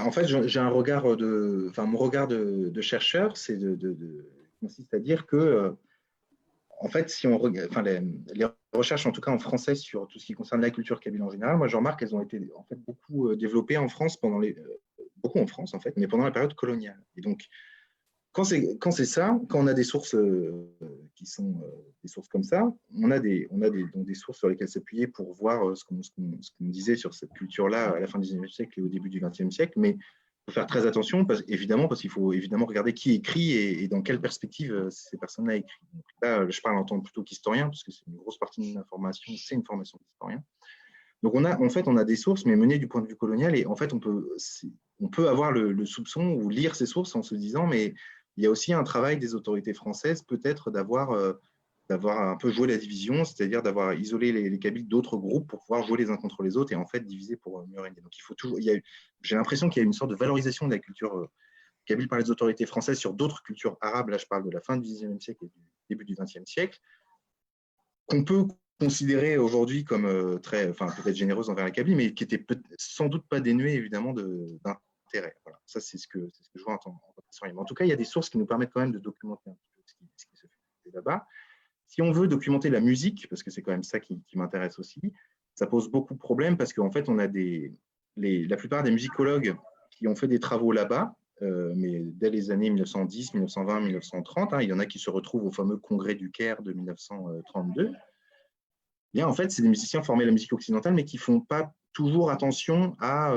S6: En fait, j'ai un regard mon regard de chercheur, consiste à dire que, en fait, si on regarde, les recherches, en tout cas en français, sur tout ce qui concerne la culture kabyle en général, moi, je remarque qu'elles ont été en fait beaucoup développées en France beaucoup en France en fait, mais pendant la période coloniale. Et donc, quand c'est ça, quand on a des sources qui sont des sources comme ça, on a des sources sur lesquelles s'appuyer pour voir ce qu'on disait sur cette culture-là à la fin du XIXe siècle et au début du XXe siècle. Mais il faut faire très attention, parce qu'il faut évidemment regarder qui écrit et dans quelle perspective ces personnes-là écrivent. Donc là, je parle en tant plutôt qu'historien, parce que c'est une grosse partie de ma formation, c'est une formation d'historien. Donc on a des sources, mais menées du point de vue colonial, et en fait on peut avoir le soupçon ou lire ces sources en se disant, mais il y a aussi un travail des autorités françaises, peut-être d'avoir un peu joué la division, c'est-à-dire d'avoir isolé les Kabyles d'autres groupes pour pouvoir jouer les uns contre les autres et en fait diviser pour mieux régner. Donc j'ai l'impression qu'il y a une sorte de valorisation de la culture kabyle par les autorités françaises sur d'autres cultures arabes. Là, je parle de la fin du XIXe siècle et du début du XXe siècle, qu'on peut considérée aujourd'hui comme peut-être généreuse envers la Kabylie, mais qui était sans doute pas dénuée évidemment d'intérêt. Voilà. Ça, c'est ce que je vois en tant qu'historien. En tout cas, il y a des sources qui nous permettent quand même de documenter un peu ce qui se fait là-bas. Si on veut documenter la musique, parce que c'est quand même ça qui m'intéresse aussi, ça pose beaucoup de problèmes parce qu'en fait, on a la plupart des musicologues qui ont fait des travaux là-bas, mais dès les années 1910, 1920, 1930, il y en a qui se retrouvent au fameux congrès du Caire de 1932. Bien, en fait, c'est des musiciens formés à la musique occidentale, mais qui ne font pas toujours attention à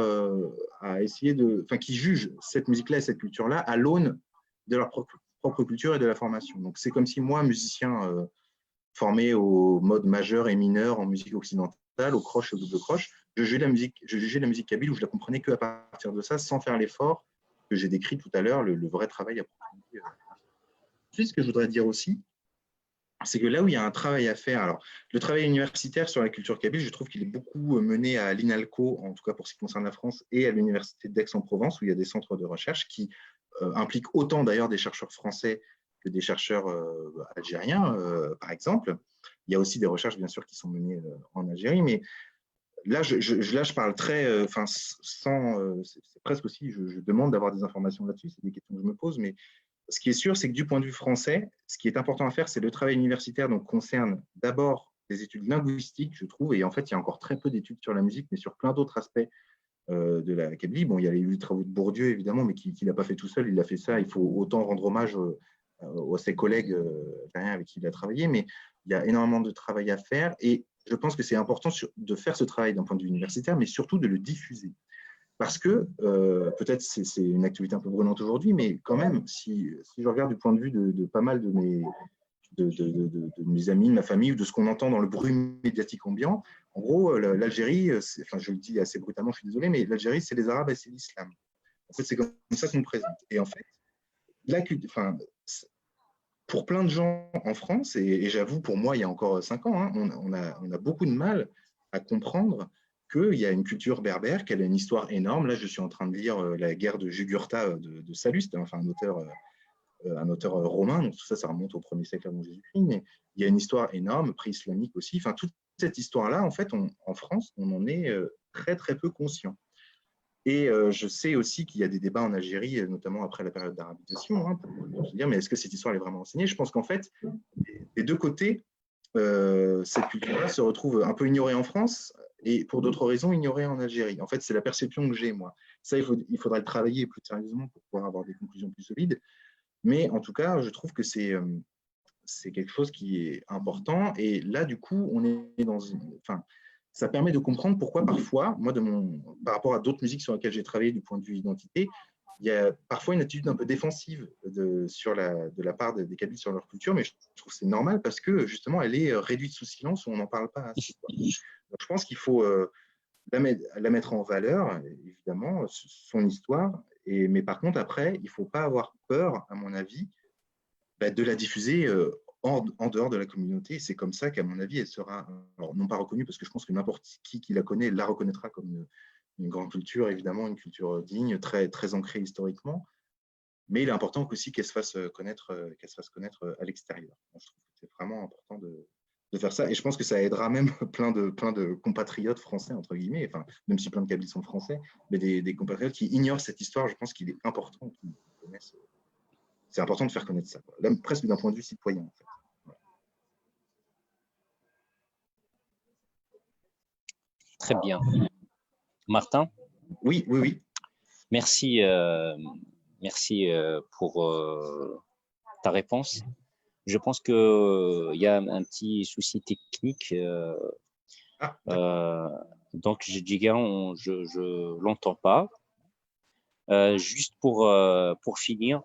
S6: essayer qui jugent cette musique-là et cette culture-là à l'aune de leur propre culture et de la formation. Donc, c'est comme si moi, musicien formé au mode majeur et mineur en musique occidentale, au croche et au double croche, je jugeais la musique kabyle où je la comprenais qu'à partir de ça, sans faire l'effort que j'ai décrit tout à l'heure, le vrai travail approfondi. Ensuite, ce que je voudrais dire aussi, c'est que là où il y a un travail à faire, alors le travail universitaire sur la culture kabyle, je trouve qu'il est beaucoup mené à l'INALCO, en tout cas pour ce qui concerne la France, et à l'université d'Aix-en-Provence, où il y a des centres de recherche qui impliquent autant d'ailleurs des chercheurs français que des chercheurs algériens, par exemple. Il y a aussi des recherches, bien sûr, qui sont menées en Algérie, mais là, je parle très, c'est presque aussi, je demande d'avoir des informations là-dessus, c'est des questions que je me pose, mais ce qui est sûr, c'est que du point de vue français, ce qui est important à faire, c'est le travail universitaire, donc concerne d'abord des études linguistiques, je trouve, et en fait, il y a encore très peu d'études sur la musique, mais sur plein d'autres aspects de la Kabylie. Bon, il y a eu les travaux de Bourdieu, évidemment, mais qui ne l'a pas fait tout seul, il a fait ça. Il faut autant rendre hommage à ses collègues avec qui il a travaillé, mais il y a énormément de travail à faire, et je pense que c'est important de faire ce travail d'un point de vue universitaire, mais surtout de le diffuser. parce que peut-être c'est une activité un peu brûlante aujourd'hui, mais quand même, si je regarde du point de vue de pas mal de mes amis, de ma famille, ou de ce qu'on entend dans le bruit médiatique ambiant, en gros, l'Algérie, enfin, je le dis assez brutalement, je suis désolé, mais l'Algérie, c'est les Arabes et c'est l'islam. En fait, c'est comme ça qu'on le présente. Et en fait, enfin, pour plein de gens en France, et j'avoue, pour moi, il y a encore 5 ans, hein, on a beaucoup de mal à comprendre qu'il y a une culture berbère, qu'elle a une histoire énorme. Là, je suis en train de lire La guerre de Jugurtha de Sallust, enfin, un auteur romain, donc tout ça, ça remonte au 1er siècle avant Jésus-Christ, mais il y a une histoire énorme, pré-islamique aussi. Enfin, toute cette histoire-là, en fait, en France, on en est très, très peu conscient. Et je sais aussi qu'il y a des débats en Algérie, notamment après la période d'arabisation, hein, pour se dire, mais est-ce que cette histoire est vraiment enseignée? Je pense qu'en fait, des deux côtés, cette culture-là se retrouve un peu ignorée en France et pour d'autres raisons ignorée en Algérie. En fait, c'est la perception que j'ai, moi. Ça, il faudrait le travailler plus sérieusement pour pouvoir avoir des conclusions plus solides. Mais en tout cas, je trouve que c'est quelque chose qui est important. Et là, du coup, on est dans enfin, ça permet de comprendre pourquoi parfois, moi, par rapport à d'autres musiques sur lesquelles j'ai travaillé du point de vue identité, il y a parfois une attitude un peu défensive de la part des Kabyles sur leur culture, mais je trouve que c'est normal parce que justement, elle est réduite sous silence ou on n'en parle pas assez. Donc, je pense qu'il faut la mettre en valeur, évidemment, son histoire, mais par contre, après, il ne faut pas avoir peur, à mon avis, de la diffuser en dehors de la communauté. C'est comme ça qu'à mon avis, elle sera, alors, non pas reconnue, parce que je pense que n'importe qui la connaît la reconnaîtra comme une grande culture, évidemment, une culture digne, très, très ancrée historiquement. Mais il est important aussi qu'elle se fasse connaître à l'extérieur. Je trouve que c'est vraiment important de faire ça. Et je pense que ça aidera même plein de compatriotes français, entre guillemets, enfin, même si plein de Kabyles sont français, mais des compatriotes qui ignorent cette histoire. Je pense qu'il est important qu'ils connaissent. C'est important de faire connaître ça, là, presque d'un point de vue citoyen. En fait. Voilà.
S5: Très bien. Martin?
S6: Oui.
S5: Merci, merci pour ta réponse. Je pense qu'il y a un petit souci technique. Donc, Jigan, je l'entends pas. Juste pour finir,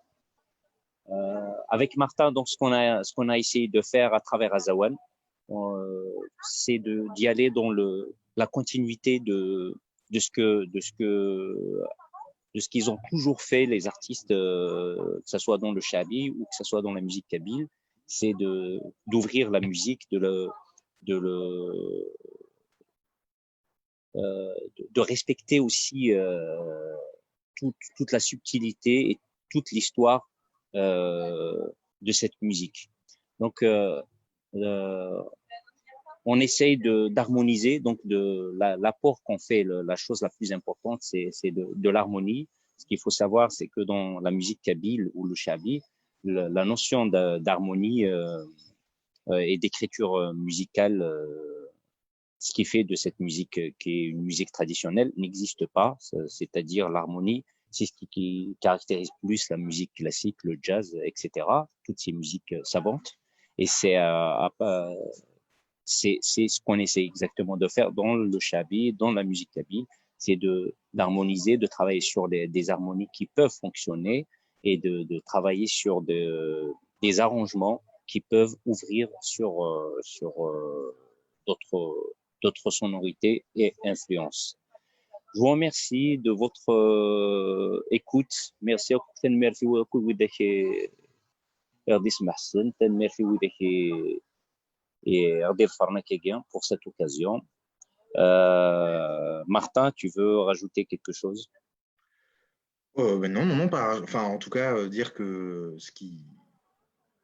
S5: avec Martin, donc ce qu'on a essayé de faire à travers Azawan, c'est d'y aller dans la continuité de ce qu'ils ont toujours fait, les artistes, que ce soit dans le shabi ou que ce soit dans la musique kabyle, c'est d'ouvrir la musique, de respecter aussi toute la subtilité et toute l'histoire de cette musique. Donc, on essaye d'harmoniser, donc l'apport qu'on fait, la chose la plus importante, c'est de l'harmonie. Ce qu'il faut savoir, c'est que dans la musique kabyle ou le shabi, la notion d'harmonie et d'écriture musicale, ce qui fait de cette musique qui est une musique traditionnelle, n'existe pas, c'est-à-dire l'harmonie. C'est ce qui caractérise plus la musique classique, le jazz, etc., toutes ces musiques savantes. Et c'est ce qu'on essaie exactement de faire dans le shabi, dans la musique kabyle, c'est d'harmoniser, de travailler sur des harmonies qui peuvent fonctionner et de travailler sur des arrangements qui peuvent ouvrir sur d'autres sonorités et influences. Je vous remercie de votre écoute. Merci beaucoup. Pour cette occasion. Martin, tu veux rajouter quelque chose?
S6: Non, pas. Enfin, en tout cas, dire que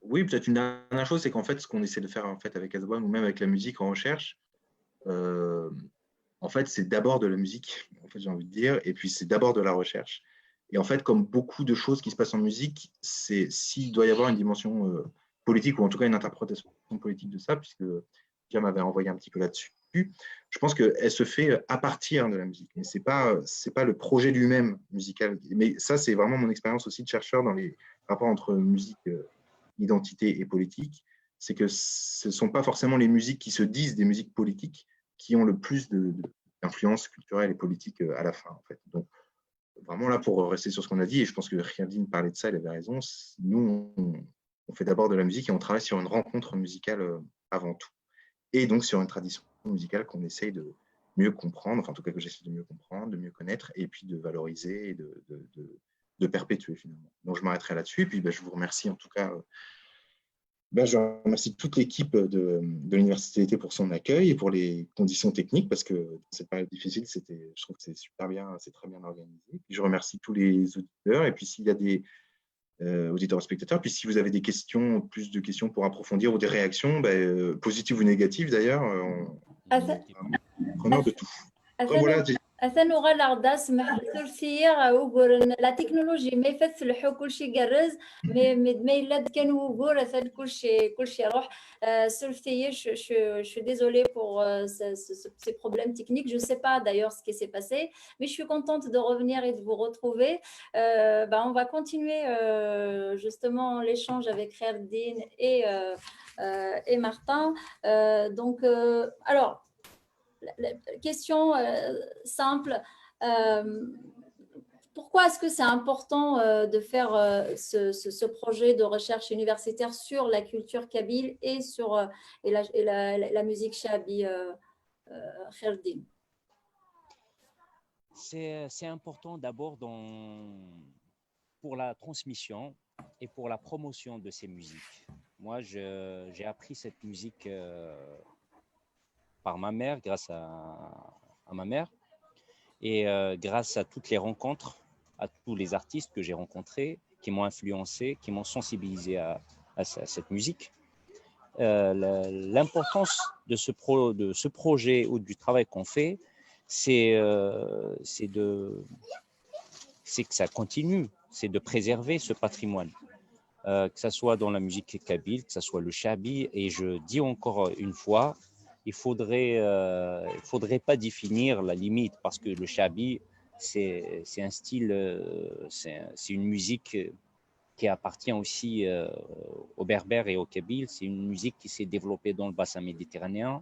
S6: oui, peut-être une dernière chose, c'est qu'en fait, ce qu'on essaie de faire en fait avec Azawan ou même avec la musique en recherche, en fait, c'est d'abord de la musique, en fait, j'ai envie de dire, et puis c'est d'abord de la recherche. Et en fait, comme beaucoup de choses qui se passent en musique, s'il doit y avoir une dimension politique, ou en tout cas une interprétation politique de ça, puisque Jam m'avait envoyé un petit peu là-dessus, je pense qu'elle se fait à partir de la musique. Mais c'est pas le projet lui-même musical. Mais ça, c'est vraiment mon expérience aussi de chercheur dans les rapports entre musique, identité et politique. C'est que ce ne sont pas forcément les musiques qui se disent des musiques politiques qui ont le plus d'influence culturelle et politique à la fin. En fait. Donc, vraiment là pour rester sur ce qu'on a dit, et je pense que Khaireddine parlait de ça, il avait raison. Nous, on fait d'abord de la musique et on travaille sur une rencontre musicale avant tout. Et donc sur une tradition musicale qu'on essaye de mieux comprendre, enfin en tout cas que j'essaie de mieux comprendre, de mieux connaître, et puis de valoriser et de perpétuer finalement. Donc je m'arrêterai là-dessus, et puis je vous remercie en tout cas. Je remercie toute l'équipe de l'Université d'été pour son accueil et pour les conditions techniques, parce que cette période difficile, je trouve que c'est super bien, c'est très bien organisé. Puis je remercie tous les auditeurs, et puis s'il y a des auditeurs et spectateurs, puis si vous avez des questions, plus de questions pour approfondir ou des réactions, positives ou négatives d'ailleurs, on est preneur de tout. Après, voilà,
S4: أثنو غالغدا سمح ثلثية وقول لا تكنولوجي ما يفتلحوا كل شيء قرز ما يلاد كانوا وقول أثن كل شيء روح ثلثية je suis désolée pour ces problèmes techniques. Je ne sais pas d'ailleurs ce qui s'est passé, mais je suis contente de revenir et de vous retrouver. On va continuer justement l'échange avec Khaireddine et Martin. Alors, la question simple, pourquoi est-ce que c'est important de faire ce projet de recherche universitaire sur la culture kabyle et sur la musique chabi, Khaireddine?
S5: C'est important d'abord pour la transmission et pour la promotion de ces musiques. Moi, j'ai appris cette musique par ma mère, grâce à ma mère, et grâce à toutes les rencontres, à tous les artistes que j'ai rencontrés, qui m'ont influencé, qui m'ont sensibilisé à cette musique. L'importance de ce projet ou du travail qu'on fait, c'est que ça continue, c'est de préserver ce patrimoine, que ce soit dans la musique kabyle, que ce soit le chabi, et je dis encore une fois, il faudrait pas définir la limite, parce que le chabi, c'est un style, c'est une musique qui appartient aussi aux Berbères et aux Kabyles. C'est une musique qui s'est développée dans le bassin méditerranéen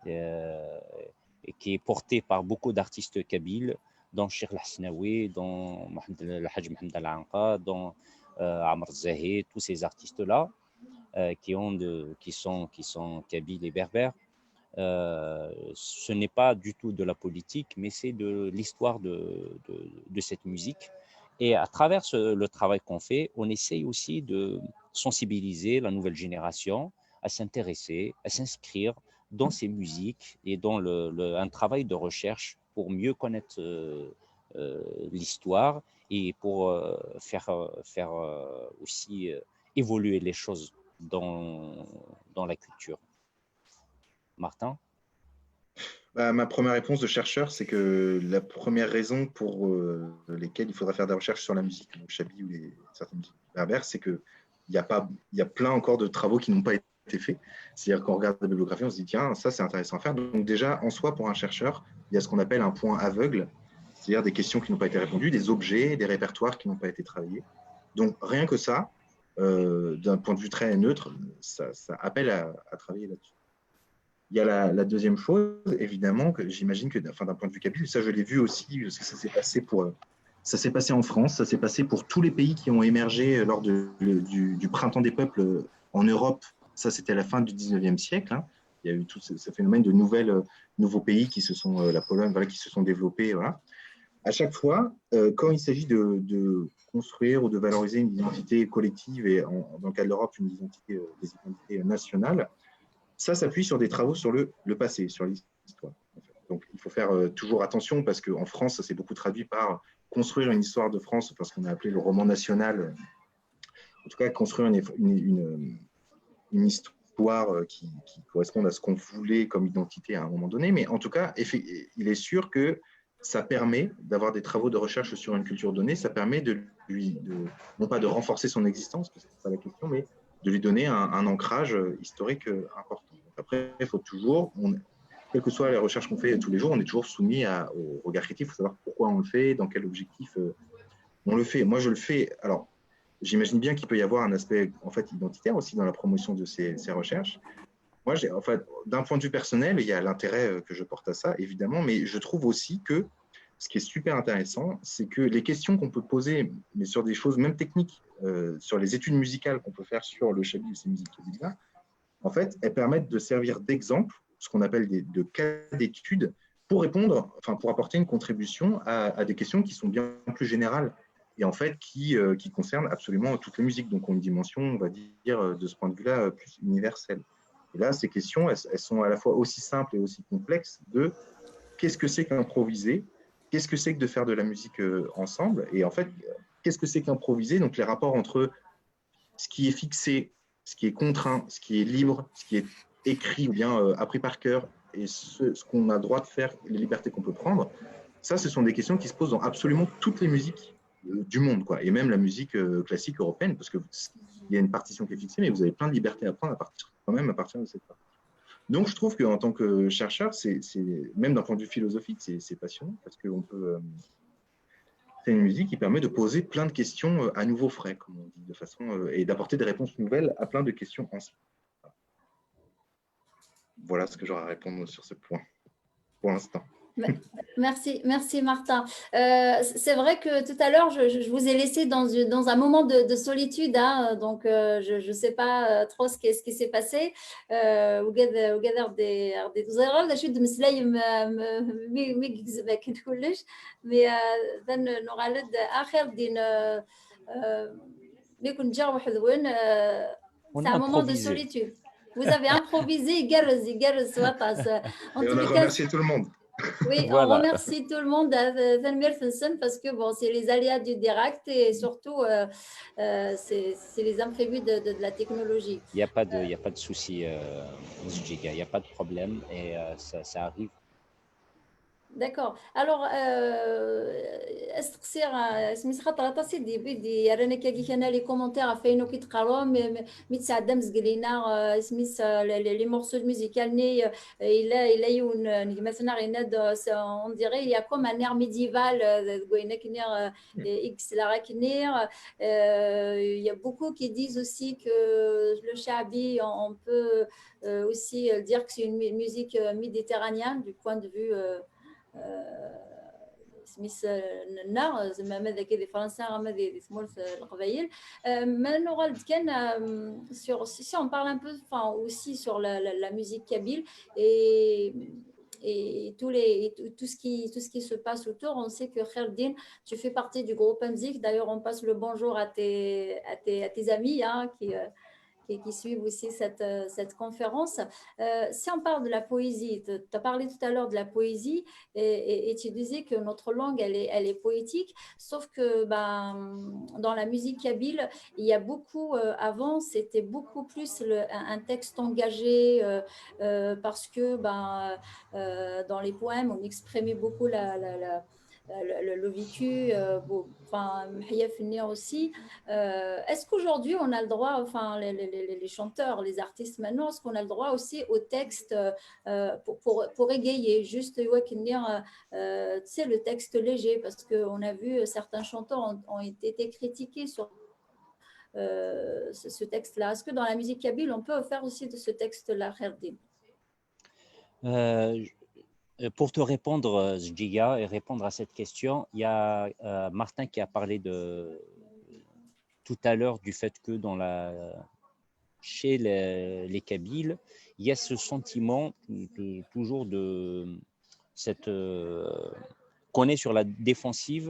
S5: et qui est portée par beaucoup d'artistes kabyles, dont Cheikh Al-Hasnaoui, dont le Hajj Mohamed Al-Anqa, dont Amr Zahid, tous ces artistes-là qui sont kabyles et berbères. Ce n'est pas du tout de la politique, mais c'est de l'histoire de cette musique. Et à travers le travail qu'on fait, on essaye aussi de sensibiliser la nouvelle génération à s'intéresser, à s'inscrire dans ces musiques et dans un travail de recherche pour mieux connaître l'histoire et pour faire aussi évoluer les choses dans la culture. Martin?
S6: Ma première réponse de chercheur, c'est que la première raison pour lesquelles il faudra faire des recherches sur la musique, le chabi ou certaines musiques berbères, c'est qu'il y a plein encore de travaux qui n'ont pas été faits. C'est-à-dire qu'on regarde la bibliographie, on se dit tiens, ça c'est intéressant à faire. Donc déjà, en soi, pour un chercheur, il y a ce qu'on appelle un point aveugle, c'est-à-dire des questions qui n'ont pas été répondues, des objets, des répertoires qui n'ont pas été travaillés. Donc rien que ça, d'un point de vue très neutre, ça appelle à travailler là-dessus. Il y a la deuxième chose, évidemment, que j'imagine que d'un point de vue kabyle, ça je l'ai vu aussi, parce que ça s'est passé en France, ça s'est passé pour tous les pays qui ont émergé lors du printemps des peuples en Europe. Ça, c'était à la fin du 19e siècle. Hein. Il y a eu tout ce phénomène de nouveaux pays qui se sont, la Pologne, voilà, qui se sont développés. Voilà. À chaque fois, quand il s'agit de construire ou de valoriser une identité collective, et dans le cas de l'Europe, des identités nationales, ça s'appuie sur des travaux sur le passé, sur l'histoire. Donc, il faut faire toujours attention, parce qu'en France, ça s'est beaucoup traduit par construire une histoire de France, parce qu'on a appelé le roman national. En tout cas, construire une histoire qui corresponde à ce qu'on voulait comme identité à un moment donné. Mais en tout cas, il est sûr que ça permet d'avoir des travaux de recherche sur une culture donnée. Ça permet non pas de renforcer son existence, parce que ce n'est pas la question, mais de lui donner un ancrage historique important. Donc après, il faut toujours, quelles que soient les recherches qu'on fait tous les jours, on est toujours soumis au regard critique. Il faut savoir pourquoi on le fait, dans quel objectif on le fait. Moi, je le fais. Alors, j'imagine bien qu'il peut y avoir un aspect en fait identitaire aussi dans la promotion de ces recherches. Moi, d'un point de vue personnel, il y a l'intérêt que je porte à ça, évidemment, mais je trouve aussi que ce qui est super intéressant, c'est que les questions qu'on peut poser, mais sur des choses même techniques, sur les études musicales qu'on peut faire sur le chabil, ces musiques kabyles-là, en fait, elles permettent de servir d'exemple, ce qu'on appelle de cas d'études, pour répondre, enfin, pour apporter une contribution à des questions qui sont bien plus générales et en fait qui concernent absolument toutes les musiques. Donc, ont une dimension, on va dire, de ce point de vue-là, plus universelle. Et là, ces questions, elles sont à la fois aussi simples et aussi complexes de qu'est-ce que c'est qu'improviser, qu'est-ce que c'est que de faire de la musique ensemble, et en fait, qu'est-ce que c'est qu'improviser, donc les rapports entre ce qui est fixé, ce qui est contraint, ce qui est libre, ce qui est écrit ou bien appris par cœur, et ce qu'on a le droit de faire, les libertés qu'on peut prendre, ça, ce sont des questions qui se posent dans absolument toutes les musiques du monde, quoi, et même la musique classique européenne, parce qu'il y a une partition qui est fixée, mais vous avez plein de libertés à prendre quand même à partir de cette partie. Donc, je trouve qu'en tant que chercheur, même d'un point de vue philosophique, c'est passionnant, parce que c'est une musique qui permet de poser plein de questions à nouveau frais, comme on dit, de façon, et d'apporter des réponses nouvelles à plein de questions anciennes. Voilà ce que j'aurais à répondre sur ce point, pour l'instant.
S4: Merci Martin. C'est vrai que tout à l'heure, je vous ai laissé dans un moment de solitude, hein, donc je ne sais pas trop ce qui s'est passé.
S5: On
S4: C'est
S5: a
S4: un moment de
S5: improvisé.
S4: solitude. Vous avez improvisé, يقرز وطاس. En
S6: Et on
S4: tous
S6: a
S4: les cas,
S6: remercié tout le monde.
S4: oui, on
S5: Voilà.
S4: remercie tout le monde parce que bon, c'est les aléas du direct et surtout, c'est les imprévus de la technologie.
S5: Il n'y a pas de souci, Giga, il n'y a pas de problème et ça arrive.
S4: D'accord. Alors, استقصير سميت خاطر عطاسي بدي رانا كي انا لي كومونتير فاينو كي تقراهم مي تساعد مزقلينا سميت لي مورسو ميوزيكال ني الا يون مثلا غينا on dirait il y a comme un air médiéval goyna kinir x la rakinir il y a beaucoup qui disent aussi que le shabi on peut aussi dire que c'est une musique méditerranéenne du point de vue سميت النار زعما ماذا كي دي فرنسا راه ما دي سمولت القبايل ما نغلد كان sur si on parle un peu enfin aussi sur la musique kabyle et tout ce qui se passe autour. On sait que Kherdin, tu fais partie du groupe Amzik. D'ailleurs, on passe le bonjour à tes amis hein, qui suivent aussi cette conférence. Si on parle de la poésie, tu as parlé tout à l'heure de la poésie et tu disais que notre langue, elle est poétique, sauf que dans la musique kabyle, il y a beaucoup, avant, c'était beaucoup plus un texte engagé parce que dans les poèmes, on exprimait beaucoup le vécu, enfin, aussi. Est-ce qu'aujourd'hui, on a le droit, enfin, les chanteurs, les artistes maintenant, est-ce qu'on a le droit aussi au texte pour égayer, juste, tu sais, le texte léger, parce qu'on a vu certains chanteurs ont été critiqués sur ce texte-là. Est-ce que dans la musique kabyle, on peut faire aussi de ce texte-là, Kherdin?
S5: Pour te répondre, Giga, et répondre à cette question, il y a Martin qui a parlé tout à l'heure du fait que chez les Kabyles, il y a ce sentiment toujours qu'on est sur la défensive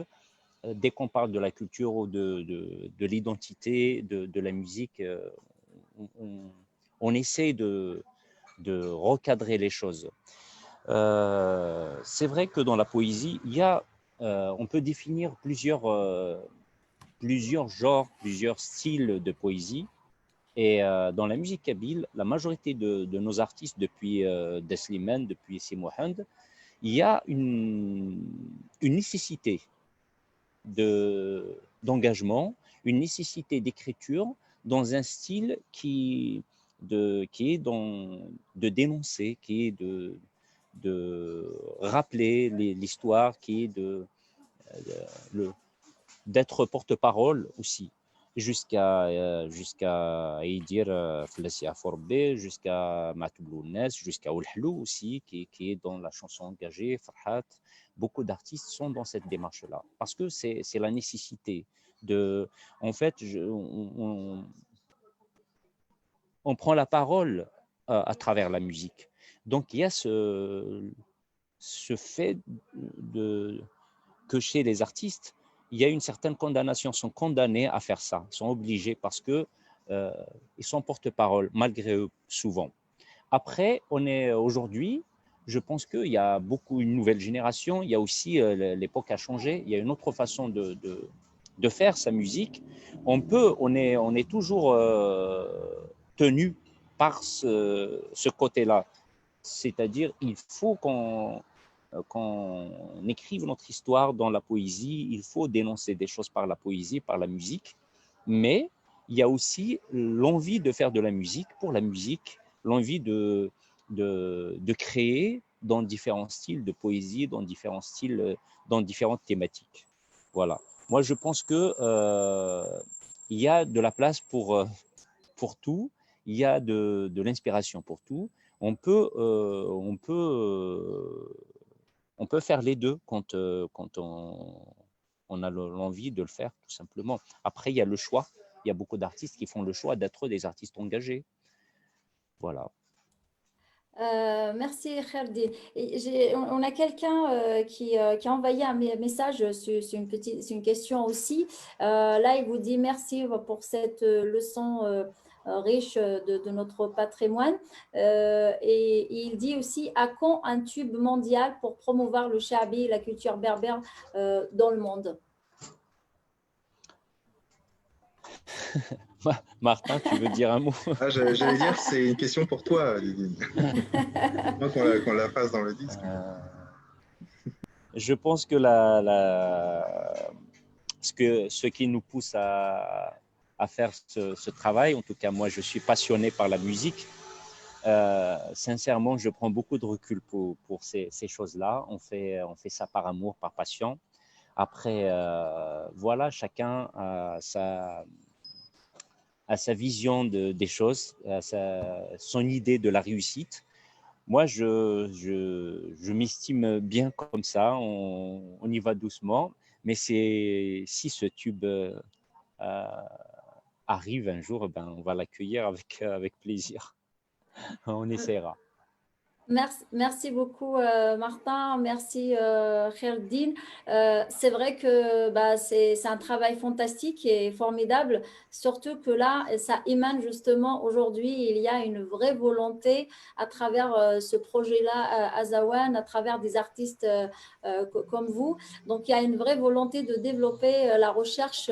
S5: dès qu'on parle de la culture ou de l'identité, de la musique. On essaie de recadrer les choses. C'est vrai que dans la poésie, on peut définir plusieurs genres, plusieurs styles de poésie. Et dans la musique kabyle, la majorité de nos artistes, depuis Desliman, depuis Simouhand, il y a une nécessité d'engagement, une nécessité d'écriture dans un style qui est de dénoncer, qui est de rappeler l'histoire, qui est d'être porte-parole aussi. jusqu'à Idir Flassia Forbe, jusqu'à Matoulounes, jusqu'à Olhlou aussi, qui est dans la chanson engagée, Farhat. Beaucoup d'artistes sont dans cette démarche-là, parce que c'est la nécessité de... En fait, on prend la parole à travers la musique. Donc, il y a ce fait que chez les artistes, il y a une certaine condamnation, ils sont condamnés à faire ça, ils sont obligés parce qu'ils sont porte-parole, malgré eux, souvent. Après, aujourd'hui, je pense qu'il y a une nouvelle génération, il y a aussi, l'époque a changé, il y a une autre façon de faire sa musique. On est toujours tenu par ce côté-là. C'est-à-dire, il faut qu'on écrive notre histoire dans la poésie, il faut dénoncer des choses par la poésie, par la musique, mais il y a aussi l'envie de faire de la musique pour la musique, l'envie de créer dans différents styles de poésie, dans différents styles, dans différentes thématiques. Voilà. Moi, je pense que il y a de la place pour tout, il y a de l'inspiration pour tout. On peut faire les deux quand on a l'envie de le faire, tout simplement. Après, il y a le choix. Il y a beaucoup d'artistes qui font le choix d'être des artistes engagés. Voilà.
S4: Merci Kherdin. On a quelqu'un qui a envoyé un message, c'est une question aussi. Là, il vous dit merci pour cette leçon riche de notre patrimoine. Et il dit aussi, à quand un tube mondial pour promouvoir le shabi et la culture berbère dans le monde?
S5: Martin, tu veux dire un mot?
S6: J'allais dire, c'est une question pour toi, Lydine. Moi, qu'on la fasse dans le disque.
S5: Je pense que ce qui nous pousse à faire ce travail, en tout cas, moi, je suis passionné par la musique. Sincèrement, je prends beaucoup de recul pour ces choses-là. On fait ça par amour, par passion. Après, voilà, chacun a sa vision des choses, son idée de la réussite. Moi, je m'estime bien comme ça, on y va doucement, mais si ce tube arrive un jour, ben, on va l'accueillir avec plaisir. On essaiera.
S4: Merci beaucoup Martin, merci Kherdin. C'est vrai que c'est un travail fantastique et formidable, surtout que là, ça émane justement aujourd'hui, il y a une vraie volonté à travers ce projet-là, Azawan, à travers des artistes comme vous. Donc, il y a une vraie volonté de développer la recherche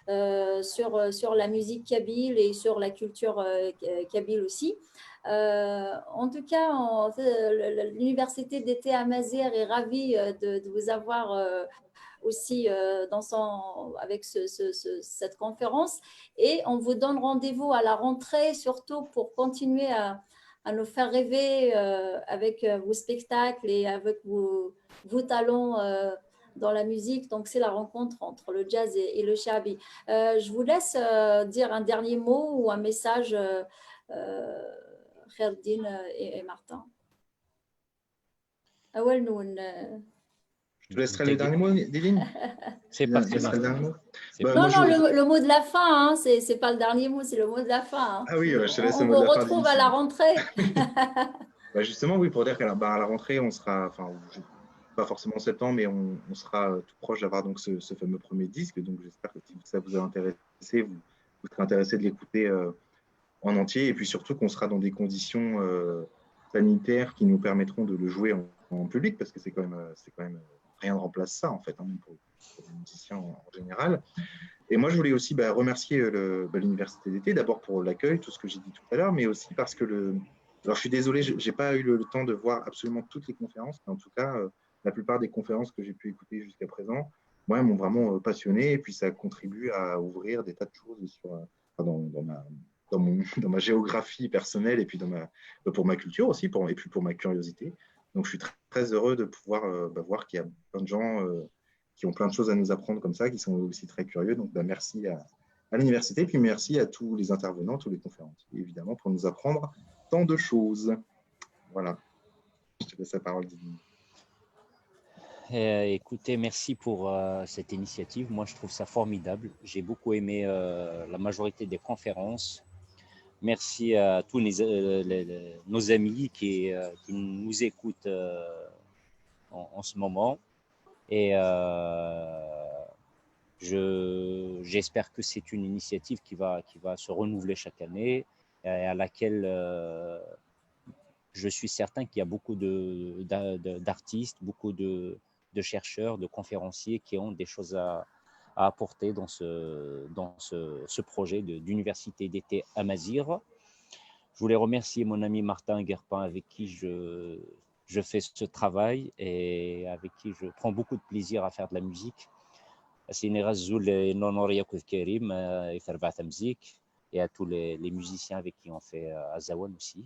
S4: sur la musique kabyle et sur la culture kabyle aussi. En tout cas, l'université d'été à Mazir est ravie de vous avoir aussi avec cette conférence, et on vous donne rendez-vous à la rentrée, surtout pour continuer à nous faire rêver avec vos spectacles et avec vos talents dans la musique. Donc, c'est la rencontre entre le jazz et le shabi. Je vous laisse dire un dernier mot ou un message Kherdin et Martin.
S6: Je te laisserai le dernier mot, Lydine.
S5: C'est parti.
S4: Non, le mot de la fin, hein, c'est pas le dernier mot, c'est le mot de la fin. Hein.
S6: Ah oui, je te laisse le
S4: on
S6: mot de la fin.
S4: On vous retrouve à la rentrée.
S6: Justement, oui, pour dire qu'à la rentrée, on sera, pas forcément en septembre, mais on sera tout proche d'avoir donc ce fameux premier disque. Donc, j'espère que si ça vous a intéressé, vous serez intéressé de l'écouter en entier, et puis surtout qu'on sera dans des conditions sanitaires qui nous permettront de le jouer en public, parce que c'est quand même rien ne remplace ça en fait, hein, pour les musiciens en général. Et moi je voulais aussi remercier l'université d'été, d'abord pour l'accueil, tout ce que j'ai dit tout à l'heure, mais aussi parce que alors je suis désolé, j'ai pas eu le temps de voir absolument toutes les conférences, mais en tout cas la plupart des conférences que j'ai pu écouter jusqu'à présent, moi, m'ont vraiment passionné, et puis ça contribue à ouvrir des tas de choses dans ma géographie personnelle, et puis pour ma culture aussi, et puis pour ma curiosité. Donc, je suis très, très heureux de pouvoir voir qu'il y a plein de gens qui ont plein de choses à nous apprendre comme ça, qui sont aussi très curieux. Donc, merci à l'université. Puis merci à tous les intervenants, tous les conférenciers, évidemment, pour nous apprendre tant de choses. Voilà. Je te laisse la parole, Divine.
S5: Écoutez, merci pour cette initiative. Moi, je trouve ça formidable. J'ai beaucoup aimé la majorité des conférences. Merci à tous nos amis qui nous écoutent en ce moment. Et j'espère que c'est une initiative qui va se renouveler chaque année et à laquelle je suis certain qu'il y a beaucoup d'artistes, beaucoup de chercheurs, de conférenciers qui ont des choses à apporter dans ce projet d'université d'été à Mazir. Je voulais remercier mon ami Martin Guerpin avec qui je fais ce travail et avec qui je prends beaucoup de plaisir à faire de la musique. Et à tous les musiciens avec qui on fait Azawan aussi.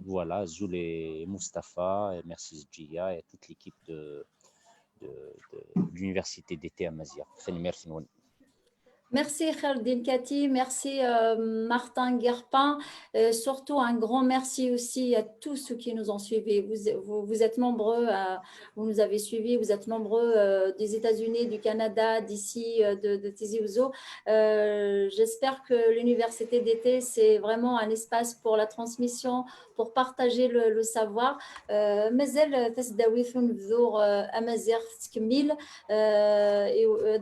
S5: Voilà, Zoul et Mustapha, et merci Zjia et toute l'équipe de l'université d'été à Mazir.
S4: Merci Khaldin Kati, merci Martin Guerpin. Surtout un grand merci aussi à tous ceux qui nous ont suivis. Vous êtes nombreux, vous nous avez suivis, vous êtes nombreux des États-Unis, du Canada, d'ici, de Tizi Ouzou. J'espère que l'université d'été, c'est vraiment un espace pour la transmission, pour partager le savoir. مازال تسداويثون بذور أمازيغ تكمل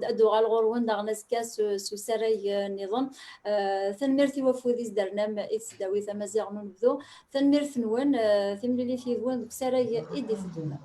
S4: أدوغ الغروان داغناس كاس سوساري النظام ثنميرتي وفوذيز درنام إتسداوي ثمازيغ نبذو ثنميرت نوان ثمليلي في ذوان ساري إدي ثدونا